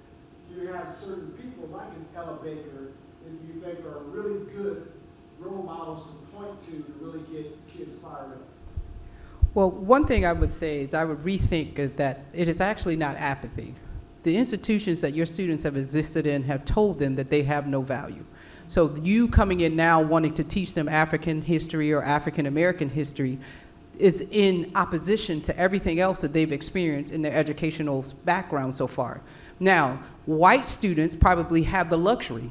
Speaker 6: you have certain people like an Ella Baker that you think are really good role models to point to really get kids fired up.
Speaker 2: Well, one thing I would say is I would rethink that it is actually not apathy. The institutions that your students have existed in have told them that they have no value. So you coming in now wanting to teach them African history or African American history is in opposition to everything else that they've experienced in their educational background so far. Now, white students probably have the luxury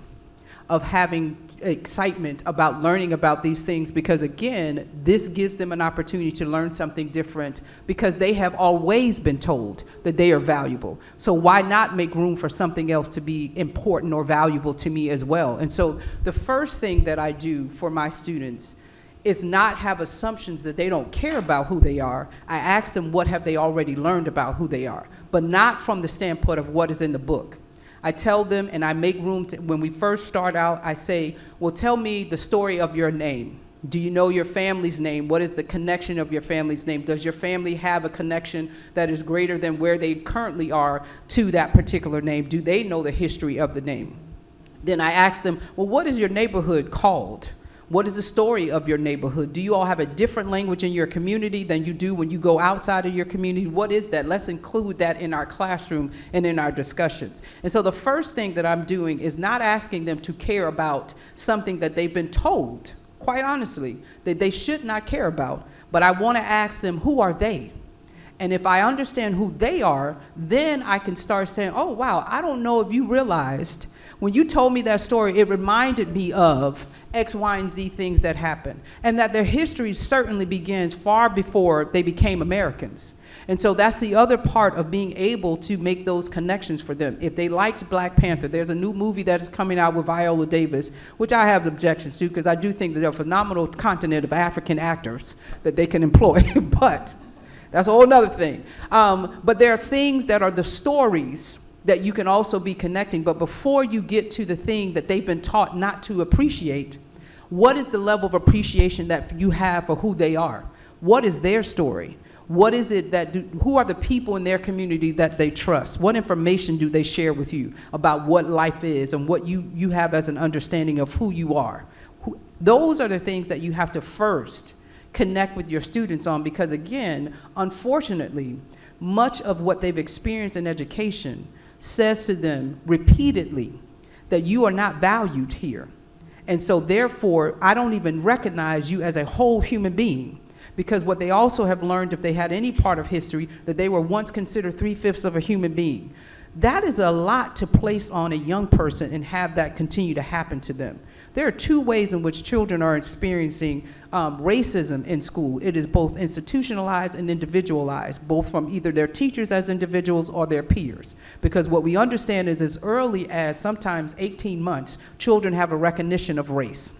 Speaker 2: of having excitement about learning about these things, because again, this gives them an opportunity to learn something different, because they have always been told that they are valuable. So why not make room for something else to be important or valuable to me as well? And so the first thing that I do for my students is not have assumptions that they don't care about who they are. I ask them, what have they already learned about who they are, but not from the standpoint of what is in the book. I tell them, and I make room to, when we first start out, I say, well, tell me the story of your name. Do you know your family's name? What is the connection of your family's name? Does your family have a connection that is greater than where they currently are to that particular name? Do they know the history of the name? Then I ask them, well, what is your neighborhood called? What is the story of your neighborhood? Do you all have a different language in your community than you do when you go outside of your community? What is that? Let's include that in our classroom and in our discussions. And so the first thing that I'm doing is not asking them to care about something that they've been told, quite honestly, that they should not care about. But I want to ask them, who are they? And if I understand who they are, then I can start saying, oh, wow, I don't know if you realized when you told me that story, it reminded me of X, Y, and Z things that happened, and that their history certainly begins far before they became Americans. And so that's the other part of being able to make those connections for them. If they liked Black Panther, there's a new movie that is coming out with Viola Davis, which I have objections to, because I do think that they're a phenomenal continent of African actors that they can employ, but that's a whole nother thing. But there are things that are the stories that you can also be connecting. But before you get to the thing that they've been taught not to appreciate, what is the level of appreciation that you have for who they are? What is their story? What is it that who are the people in their community that they trust? What information do they share with you about what life is and what you have as an understanding of who you are? Those are the things that you have to first connect with your students on, because again, unfortunately, much of what they've experienced in education says to them repeatedly that you are not valued here. And so therefore, I don't even recognize you as a whole human being, because what they also have learned, if they had any part of history, that they were once considered 3/5 of a human being. That is a lot to place on a young person and have that continue to happen to them. There are two ways in which children are experiencing racism in school. It is both institutionalized and individualized, both from either their teachers as individuals or their peers. Because what we understand is as early as sometimes 18 months, children have a recognition of race.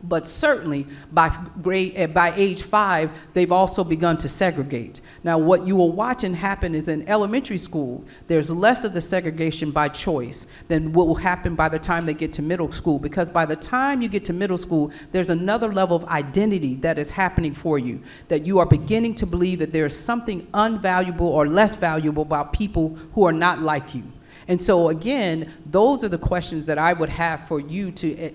Speaker 2: But certainly by age 5, they've also begun to segregate. Now, what you will watch and happen is in elementary school, there's less of the segregation by choice than what will happen by the time they get to middle school, because by the time you get to middle school, there's another level of identity that is happening for you, that you are beginning to believe that there is something unvaluable or less valuable about people who are not like you. And so again, those are the questions that I would have for you to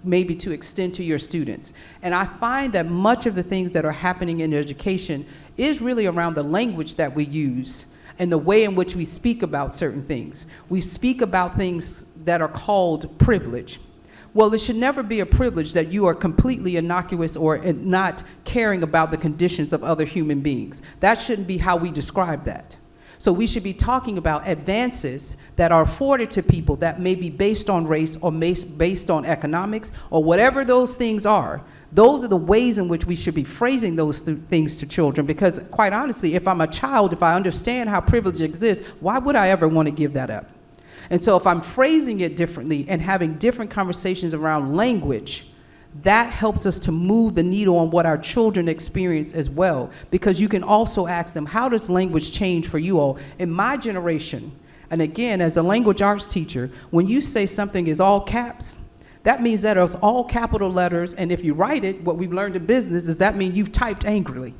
Speaker 2: maybe to extend to your students. And I find that much of the things that are happening in education is really around the language that we use and the way in which we speak about certain things. We speak about things that are called privilege. Well, it should never be a privilege that you are completely innocuous or not caring about the conditions of other human beings. That shouldn't be how we describe that. So we should be talking about advances that are afforded to people that may be based on race or based on economics or whatever those things are. Those are the ways in which we should be phrasing those things to children, because quite honestly, if I'm a child, if I understand how privilege exists, why would I ever want to give that up? And so if I'm phrasing it differently and having different conversations around language, that helps us to move the needle on what our children experience as well, because you can also ask them, how does language change for you all? In my generation, and again, as a language arts teacher, when you say something is all caps, that means that it's all capital letters, and if you write it, what we've learned in business is that means you've typed angrily.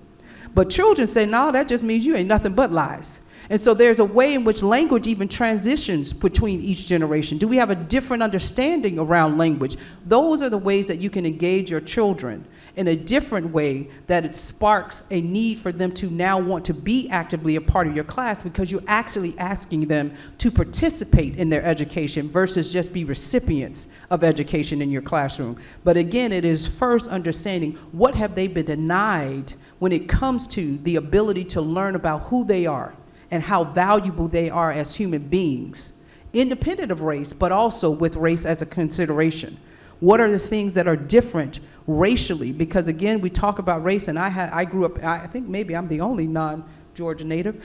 Speaker 2: But children say, no, that just means you ain't nothing but lies. And so there's a way in which language even transitions between each generation. Do we have a different understanding around language? Those are the ways that you can engage your children in a different way, that it sparks a need for them to now want to be actively a part of your class, because you're actually asking them to participate in their education versus just be recipients of education in your classroom. But again, it is first understanding what have they been denied when it comes to the ability to learn about who they are and how valuable they are as human beings independent of race, but also with race as a consideration. What are the things that are different racially? Because again, we talk about race, and I grew up, I think maybe I'm the only non-Georgia native,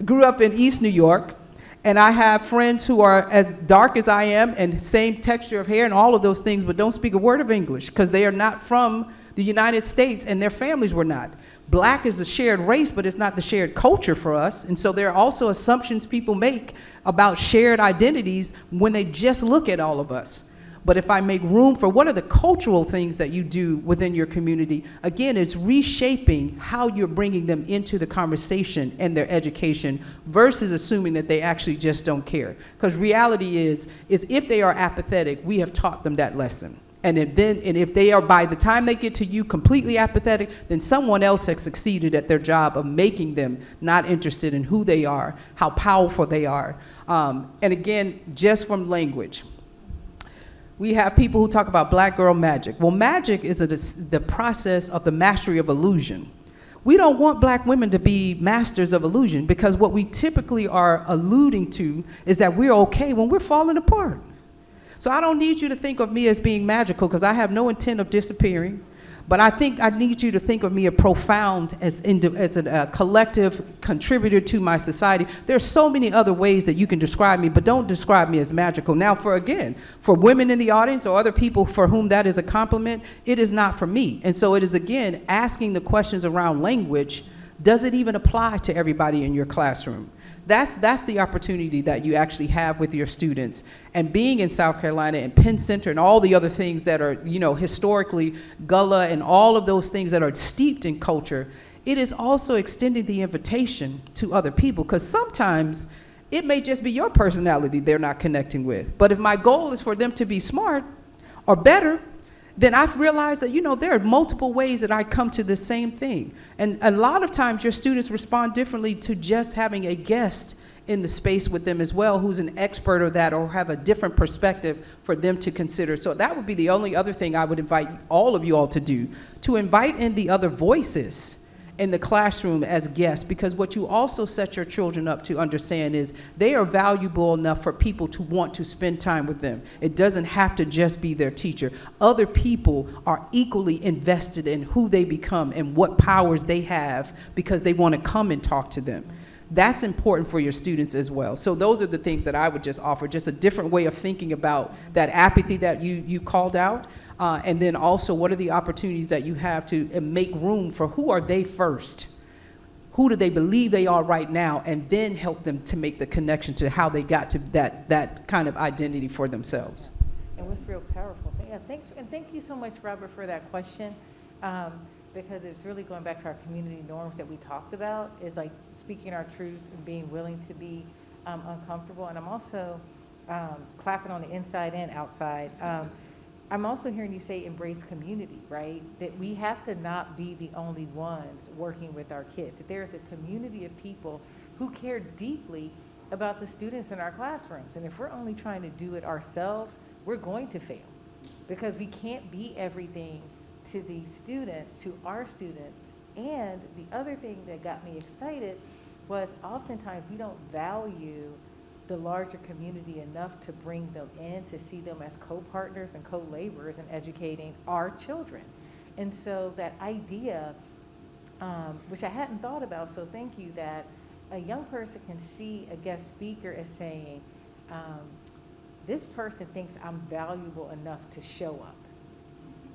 Speaker 2: grew up in East New York, and I have friends who are as dark as I am and same texture of hair and all of those things, but don't speak a word of English because they are not from the United States and their families were not. Black is a shared race, but it's not the shared culture for us. And so there are also assumptions people make about shared identities when they just look at all of us. But if I make room for what are the cultural things that you do within your community, again, it's reshaping how you're bringing them into the conversation and their education versus assuming that they actually just don't care. Because reality is if they are apathetic, we have taught them that lesson. And if they are, by the time they get to you, completely apathetic, then someone else has succeeded at their job of making them not interested in who they are, how powerful they are. And again, just from language. We have people who talk about black girl magic. Well, magic is the process of the mastery of illusion. We don't want black women to be masters of illusion because what we typically are alluding to is that we're okay when we're falling apart. So I don't need you to think of me as being magical because I have no intent of disappearing. But I think I need you to think of me as profound as a collective contributor to my society. There's so many other ways that you can describe me, but don't describe me as magical. Now, for women in the audience or other people for whom that is a compliment, it is not for me. And so it is, again, asking the questions around language. Does it even apply to everybody in your classroom? That's the opportunity that you actually have with your students. And being in South Carolina and Penn Center and all the other things that are, historically Gullah and all of those things that are steeped in culture, it is also extending the invitation to other people because sometimes it may just be your personality they're not connecting with. But if my goal is for them to be smart or better, then I've realized that, there are multiple ways that I come to the same thing. And a lot of times your students respond differently to just having a guest in the space with them as well who's an expert or that or have a different perspective for them to consider. So that would be the only other thing I would invite all of you all to do, to invite in the other voices in the classroom as guests, because what you also set your children up to understand is they are valuable enough for people to want to spend time with them. It doesn't have to just be their teacher. Other people are equally invested in who they become and what powers they have because they want to come and talk to them. That's important for your students as well. So those are the things that I would just offer, just a different way of thinking about that apathy that you called out. And then also, what are the opportunities that you have to make room for who are they first? Who do they believe they are right now? And then help them to make the connection to how they got to that kind of identity for themselves.
Speaker 3: And what's real powerful. Yeah, thanks. And thank you so much, Robert, for that question. Because it's really going back to our community norms that we talked about, is like speaking our truth and being willing to be uncomfortable. And I'm also clapping on the inside and outside. I'm also hearing you say embrace community, right? That we have to not be the only ones working with our kids. That there is a community of people who care deeply about the students in our classrooms. And if we're only trying to do it ourselves, we're going to fail because we can't be everything to these students, to our students. And the other thing that got me excited was oftentimes we don't value the larger community enough to bring them in, to see them as co-partners and co-laborers in educating our children. And so that idea, which I hadn't thought about, so thank you, that a young person can see a guest speaker as saying, this person thinks I'm valuable enough to show up.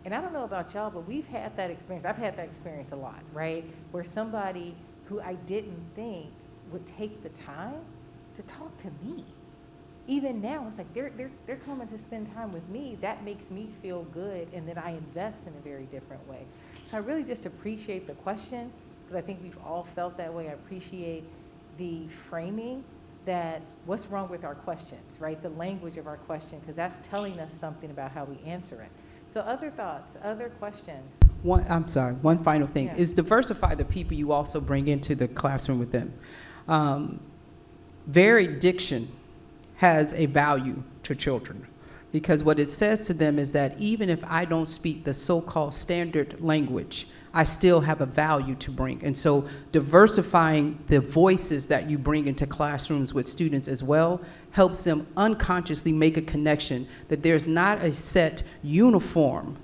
Speaker 3: And I don't know about y'all, but we've had that experience. I've had that experience a lot, right? Where somebody who I didn't think would take the time to talk to me. Even now, it's like they're coming to spend time with me. That makes me feel good, and then I invest in a very different way. So I really just appreciate the question, because I think we've all felt that way. I appreciate the framing that what's wrong with our questions, right? The language of our question, because that's telling us something about how we answer it. So other thoughts, other questions?
Speaker 2: One final thing
Speaker 3: Yeah.
Speaker 2: is diversify the people you also bring into the classroom with them. Varied diction has a value to children. Because what it says to them is that even if I don't speak the so-called standard language, I still have a value to bring. And so diversifying the voices that you bring into classrooms with students as well helps them unconsciously make a connection that there's not a set uniform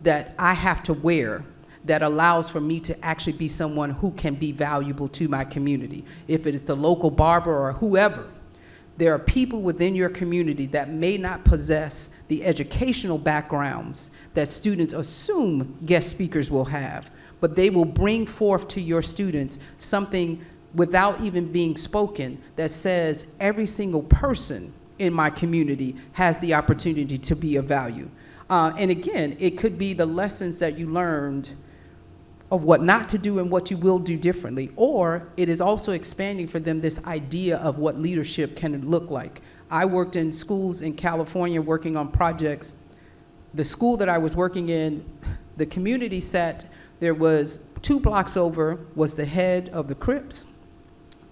Speaker 2: that I have to wear that allows for me to actually be someone who can be valuable to my community. If it is the local barber or whoever, there are people within your community that may not possess the educational backgrounds that students assume guest speakers will have, but they will bring forth to your students something without even being spoken that says every single person in my community has the opportunity to be of value. And again, it could be the lessons that you learned of what not to do and what you will do differently. Or it is also expanding for them this idea of what leadership can look like. I worked in schools in California working on projects. The school that I was working in, the community sat, there was 2 blocks over was the head of the Crips,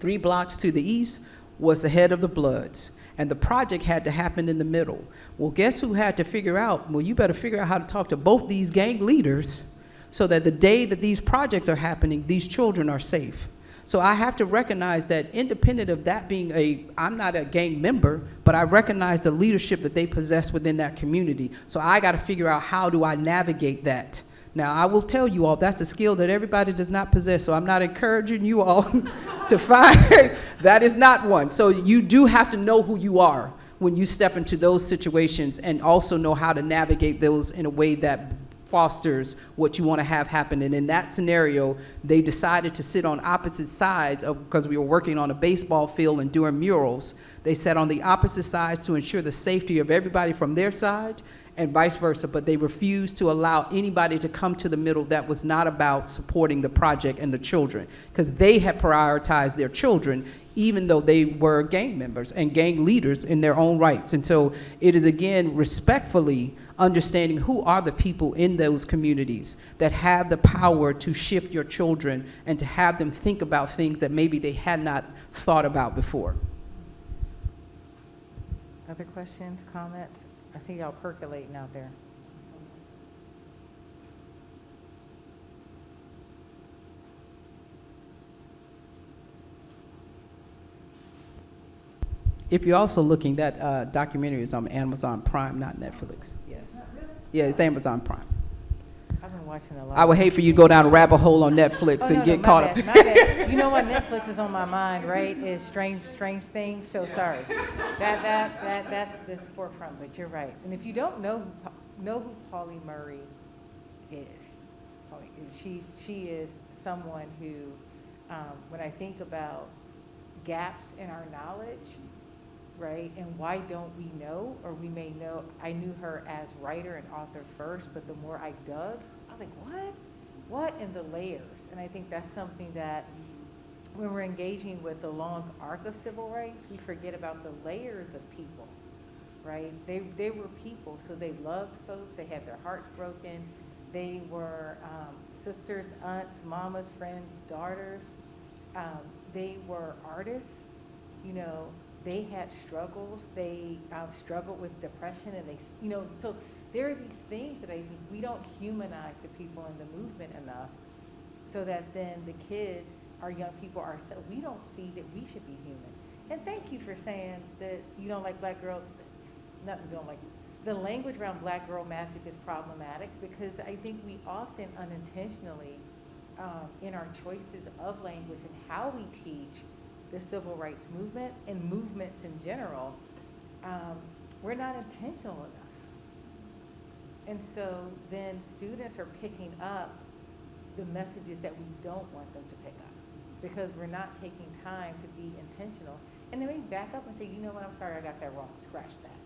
Speaker 2: 3 blocks to the east was the head of the Bloods. And the project had to happen in the middle. Well, guess who had to figure out, well, you better figure out how to talk to both these gang leaders so that the day that these projects are happening, these children are safe. So I have to recognize that independent of that being I'm not a gang member, but I recognize the leadership that they possess within that community. So I got to figure out how do I navigate that. Now, I will tell you all, that's a skill that everybody does not possess, so I'm not encouraging you all to find, that is not one. So you do have to know who you are when you step into those situations and also know how to navigate those in a way that fosters what you want to have happen. And in that scenario, they decided to sit on opposite sides because we were working on a baseball field and doing murals. They sat on the opposite sides to ensure the safety of everybody from their side and vice versa, but they refused to allow anybody to come to the middle that was not about supporting the project and the children, because they had prioritized their children even though they were gang members and gang leaders in their own rights. And so it is, again, respectfully understanding who are the people in those communities that have the power to shift your children and to have them think about things that maybe they had not thought about before.
Speaker 3: Other questions, comments? I see y'all percolating out there.
Speaker 2: If you're also looking, that documentary is on Amazon Prime, not Netflix. Yes. Yeah, it's Amazon Prime.
Speaker 3: I've been watching a lot.
Speaker 2: I would hate for you to go down a rabbit hole on Netflix and get caught up.
Speaker 3: My bad. You know what Netflix is on my mind, right? Is Strange Things. So sorry. That's the forefront. But you're right. And if you don't know who Polly Murray is, she is someone who, when I think about gaps in our knowledge, right, and why don't we know, or we may know, I knew her as writer and author first, but the more I dug, I was like, what in the layers? And I think that's something that when we're engaging with the long arc of civil rights, we forget about the layers of people, right? They were people, so they loved folks, they had their hearts broken, they were sisters, aunts, mamas, friends, daughters, they were artists, you know, they had struggles, they struggled with depression, and they, you know, so there are these things that I think we don't humanize the people in the movement enough, so that then the kids, our young people ourselves, we don't see that we should be human. And thank you for saying that you don't like black girl, nothing don't like, the language around black girl magic is problematic, because I think we often unintentionally, in our choices of language and how we teach the civil rights movement and movements in general, we're not intentional enough. And so then students are picking up the messages that we don't want them to pick up, because we're not taking time to be intentional. And then we back up and say, you know what, I'm sorry, I got that wrong, scratch that.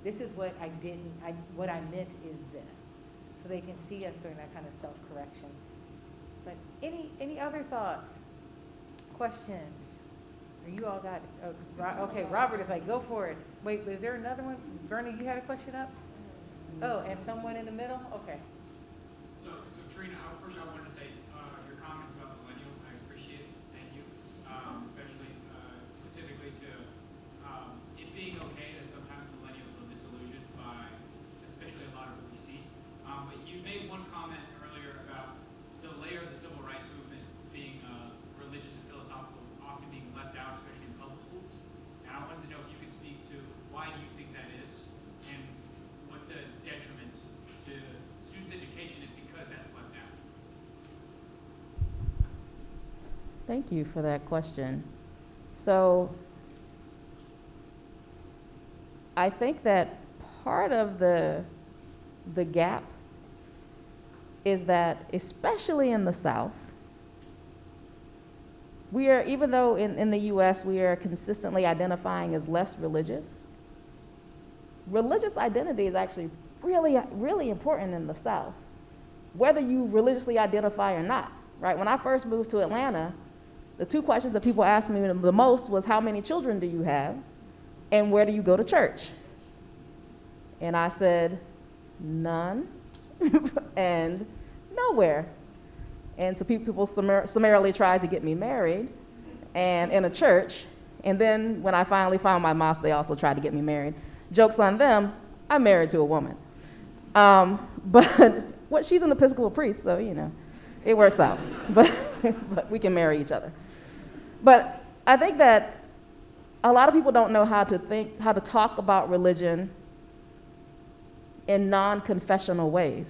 Speaker 3: This is what I didn't, what I meant is this. So they can see us doing that kind of self-correction. But any other thoughts, questions? You all got it. Okay, Robert is like, go for it. Wait, is there another one? Bernie, you had a question up? Oh, and someone in the middle? Okay.
Speaker 1: So Trina, first I wanted to say your comments about millennials, I appreciate it. Thank you. Especially specifically to it being okay that sometimes millennials feel disillusioned by comment earlier about the layer of the civil rights movement being religious and philosophical, often being left out, especially in public schools. And I wanted to know if you could speak to why do you think that is, and what the detriments to students' education is because that's left out.
Speaker 5: Thank you for that question. So I think that part of the gap is that, especially in the South, we are, even though in the US we are consistently identifying as less religious, religious identity is actually really, really important in the South, whether you religiously identify or not, right? When I first moved to Atlanta, the two questions that people asked me the most was, how many children do you have, and where do you go to church? And I said, none, and nowhere. And so people summarily tried to get me married, and in a church, and then when I finally found my mosque, they also tried to get me married. Joke's on them, I'm married to a woman. But she's an Episcopal priest, so, you know, it works out. But we can marry each other. But I think that a lot of people don't know how to talk about religion in non-confessional ways,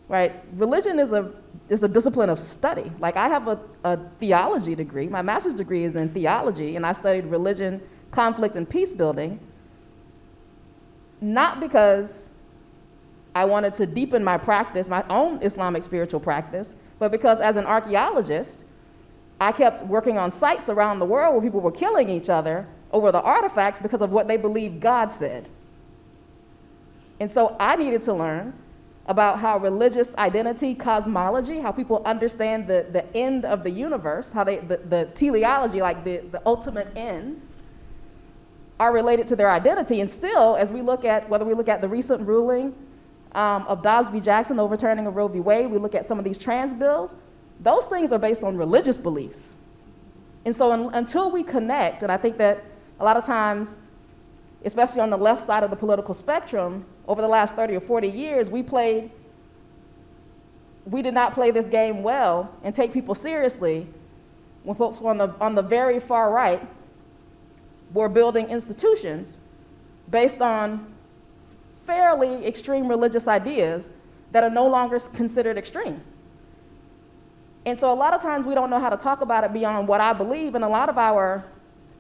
Speaker 5: right? Religion is a discipline of study. Like, I have a theology degree. My master's degree is in theology, and I studied religion, conflict, and peace building, not because I wanted to deepen my practice, my own Islamic spiritual practice, but because as an archaeologist, I kept working on sites around the world where people were killing each other over the artifacts because of what they believed God said. And so I needed to learn about how religious identity, cosmology, how people understand the end of the universe, how the teleology, like the ultimate ends, are related to their identity. And still, as we look at, whether we look at the recent ruling of Dobbs v. Jackson overturning of Roe v. Wade, we look at some of these trans bills, those things are based on religious beliefs. And so until we connect, and I think that a lot of times, especially on the left side of the political spectrum, over the last 30 or 40 years, we did not play this game well and take people seriously when folks on the very far right were building institutions based on fairly extreme religious ideas that are no longer considered extreme. And so a lot of times we don't know how to talk about it beyond what I believe, and a lot of our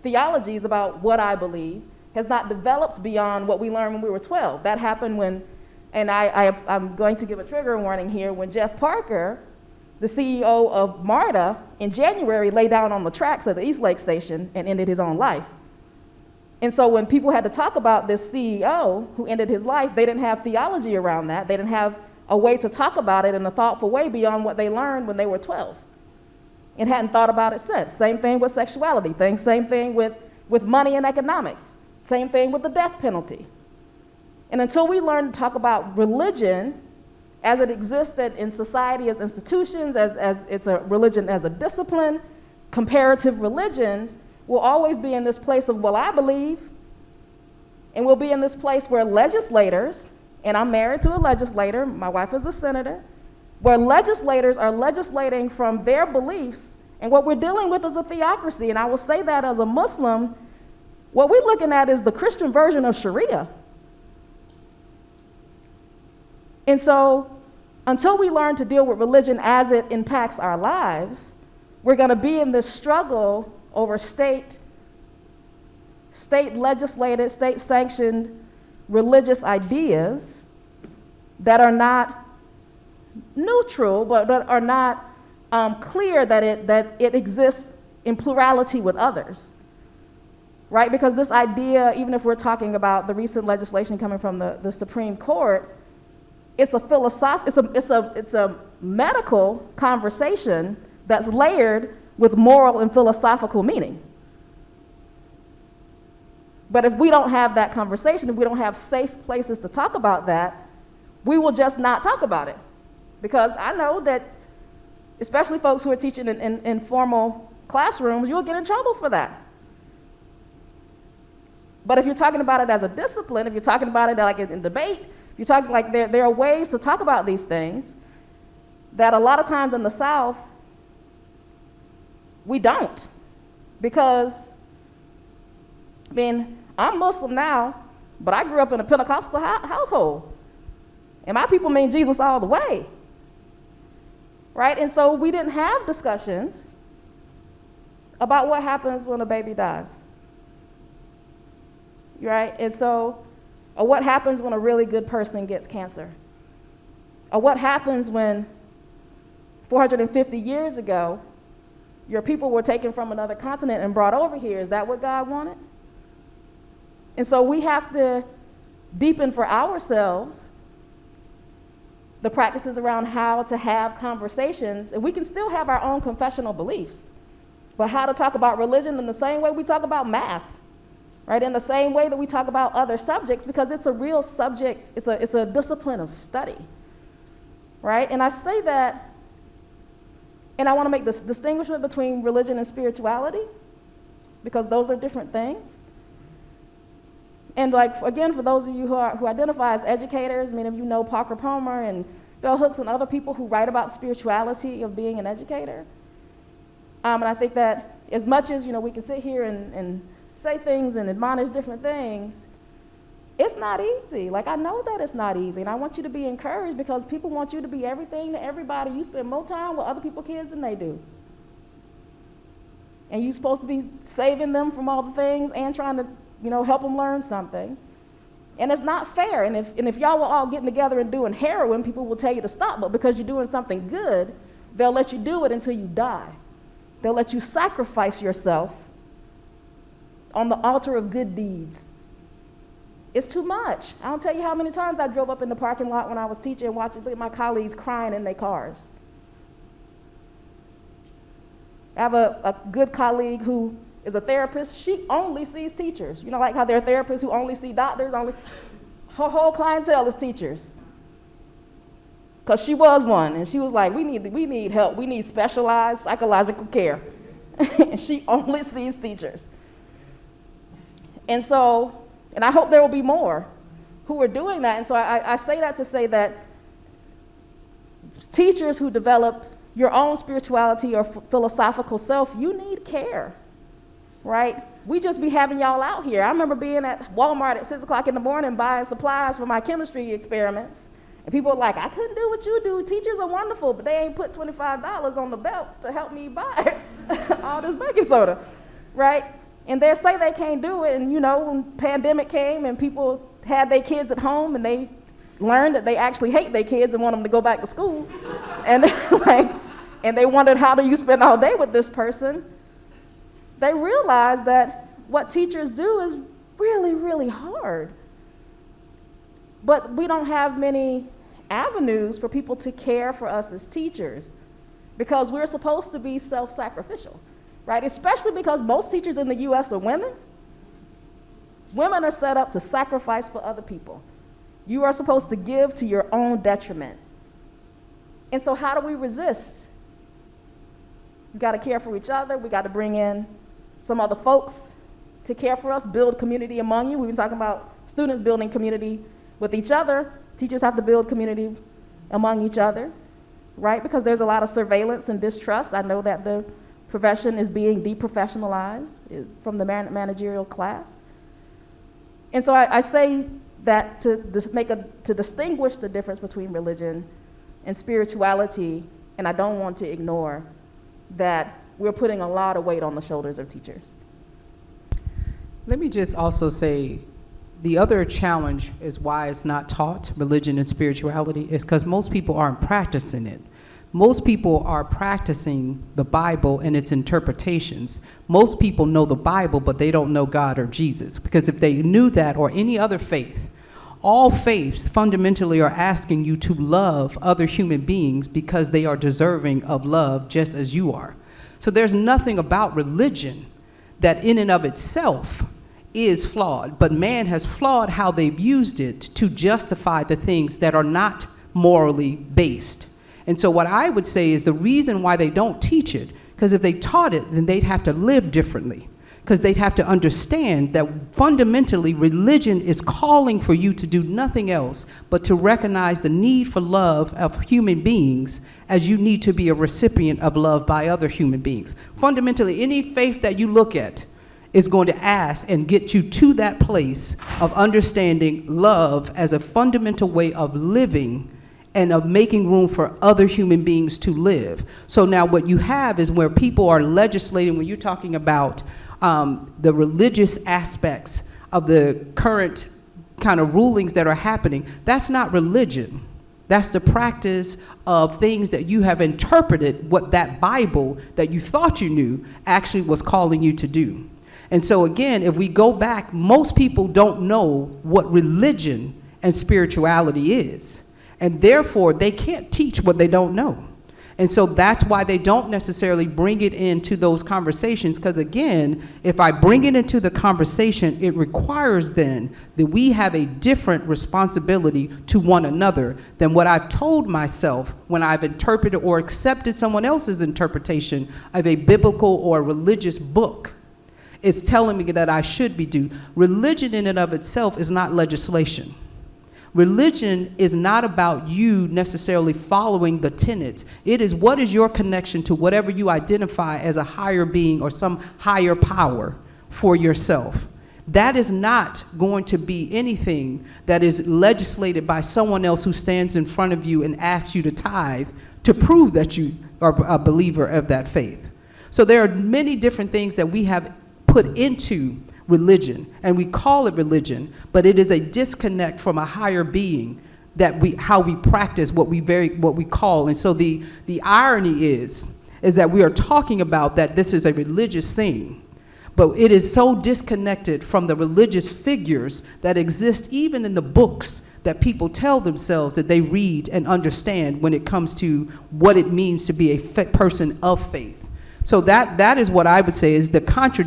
Speaker 5: theologies about what I believe has not developed beyond what we learned when we were 12. That happened when, and I'm going to give a trigger warning here, when Jeff Parker, the CEO of MARTA, in January lay down on the tracks at the East Lake Station and ended his own life. And so when people had to talk about this CEO who ended his life, they didn't have theology around that. They didn't have a way to talk about it in a thoughtful way beyond what they learned when they were 12 and hadn't thought about it since. Same thing with sexuality, same thing with money and economics, same thing with the death penalty. And until we learn to talk about religion as it exists in society as institutions, as it's a religion as a discipline, comparative religions, we'll always be in this place of, well, I believe, and we'll be in this place where legislators, and I'm married to a legislator, my wife is a senator, where legislators are legislating from their beliefs, and what we're dealing with is a theocracy. And I will say that as a Muslim, what we're looking at is the Christian version of Sharia. And so until we learn to deal with religion as it impacts our lives, we're going to be in this struggle over state-legislated, state-sanctioned religious ideas that are not neutral, but that are not clear that it exists in plurality with others, right? Because this idea, even if we're talking about the recent legislation coming from the Supreme Court, it's a medical conversation that's layered with moral and philosophical meaning. But if we don't have that conversation, if we don't have safe places to talk about that, we will just not talk about it. Because I know that, especially folks who are teaching in formal classrooms, you'll get in trouble for that. But if you're talking about it as a discipline, if you're talking about it like in debate, You talk like there are ways to talk about these things that a lot of times in the South, we don't. Because, I mean, I'm Muslim now, but I grew up in a Pentecostal household. And my people mean Jesus all the way. Right? And so we didn't have discussions about what happens when a baby dies. Right? And so, or what happens when a really good person gets cancer? Or what happens when 450 years ago, your people were taken from another continent and brought over here? Is that what God wanted? And so we have to deepen for ourselves the practices around how to have conversations, and we can still have our own confessional beliefs, but how to talk about religion in the same way we talk about math, right? In the same way that we talk about other subjects, because it's a real subject, it's a discipline of study, right? And I say that, and I want to make this distinguishment between religion and spirituality, because those are different things. And like, again, for those of you who identify as educators, many of you know Parker Palmer and Bell Hooks and other people who write about spirituality of being an educator. And I think that as much as, we can sit here and say things and admonish different things, it's not easy. Like, I know that it's not easy, and I want you to be encouraged because people want you to be everything to everybody. You spend more time with other people's kids than they do. And you're supposed to be saving them from all the things and trying to help them learn something. And it's not fair. And if y'all were all getting together and doing heroin, people will tell you to stop. But because you're doing something good, they'll let you do it until you die. They'll let you sacrifice yourself on the altar of good deeds. It's too much. I don't tell you how many times I drove up in the parking lot when I was teaching and watching my colleagues crying in their cars. I have a good colleague who is a therapist. She only sees teachers. Like how there are therapists who only see doctors, her whole clientele is teachers. Because she was one, and she was like, we need help. We need specialized psychological care. And she only sees teachers. And so, and I hope there will be more who are doing that. And so I say that to say that teachers who develop your own spirituality or philosophical self, you need care. Right? We just be having y'all out here. I remember being at Walmart at 6 o'clock in the morning buying supplies for my chemistry experiments. And people were like, I couldn't do what you do. Teachers are wonderful, but they ain't put $25 on the belt to help me buy all this baking soda. Right? And they say they can't do it. And, when pandemic came and people had their kids at home and they learned that they actually hate their kids and want them to go back to school. And and they wondered, how do you spend all day with this person? They realize that what teachers do is really, really hard. But we don't have many avenues for people to care for us as teachers because we're supposed to be self-sacrificial, right? Especially because most teachers in the U.S. are women. Women are set up to sacrifice for other people. You are supposed to give to your own detriment. And so how do we resist? We got to care for each other. We got to bring in some other folks to care for us, build community among you. We've been talking about students building community with each other. Teachers have to build community among each other, right? Because there's a lot of surveillance and distrust. I know that the profession is being deprofessionalized from the managerial class. And so I say that to distinguish the difference between religion and spirituality, and I don't want to ignore that we're putting a lot of weight on the shoulders of teachers.
Speaker 2: Let me just also say, the other challenge is why it's not taught, religion and spirituality, is because most people aren't practicing it. Most people are practicing the Bible and its interpretations. Most people know the Bible, but they don't know God or Jesus. Because if they knew that, or any other faith, all faiths fundamentally are asking you to love other human beings because they are deserving of love just as you are. So there's nothing about religion that in and of itself is flawed, but man has flawed how they've used it to justify the things that are not morally based. And so what I would say is the reason why they don't teach it, because if they taught it, then they'd have to live differently. because they'd have to understand that fundamentally religion is calling for you to do nothing else but to recognize the need for love of human beings as you need to be a recipient of love by other human beings. Fundamentally, any faith that you look at is going to ask and get you to that place of understanding love as a fundamental way of living and of making room for other human beings to live. So now what you have is where people are legislating, when you're talking about the religious aspects of the current kind of rulings that are happening, that's not religion. That's the practice of things that you have interpreted what that Bible that you thought you knew actually was calling you to do. And so again, if we go back, most people don't know what religion and spirituality is. And therefore, they can't teach what they don't know. And so that's why they don't necessarily bring it into those conversations, because again, if I bring it into the conversation, it requires then that we have a different responsibility to one another than what I've told myself when I've interpreted or accepted someone else's interpretation of a biblical or religious book. It's telling me that I should be doing. Religion in and of itself is not legislation. Religion is not about you necessarily following the tenets. It is what is your connection to whatever you identify as a higher being or some higher power for yourself. That is not going to be anything that is legislated by someone else who stands in front of you and asks you to tithe to prove that you are a believer of that faith. So there are many different things that we have put into religion, and we call it religion, but it is a disconnect from a higher being that how we practice what we call. And so the irony is that we are talking about that this is a religious thing, but it is so disconnected from the religious figures that exist even in the books that people tell themselves that they read and understand when it comes to what it means to be a person of faith. So that is what I would say is the contradiction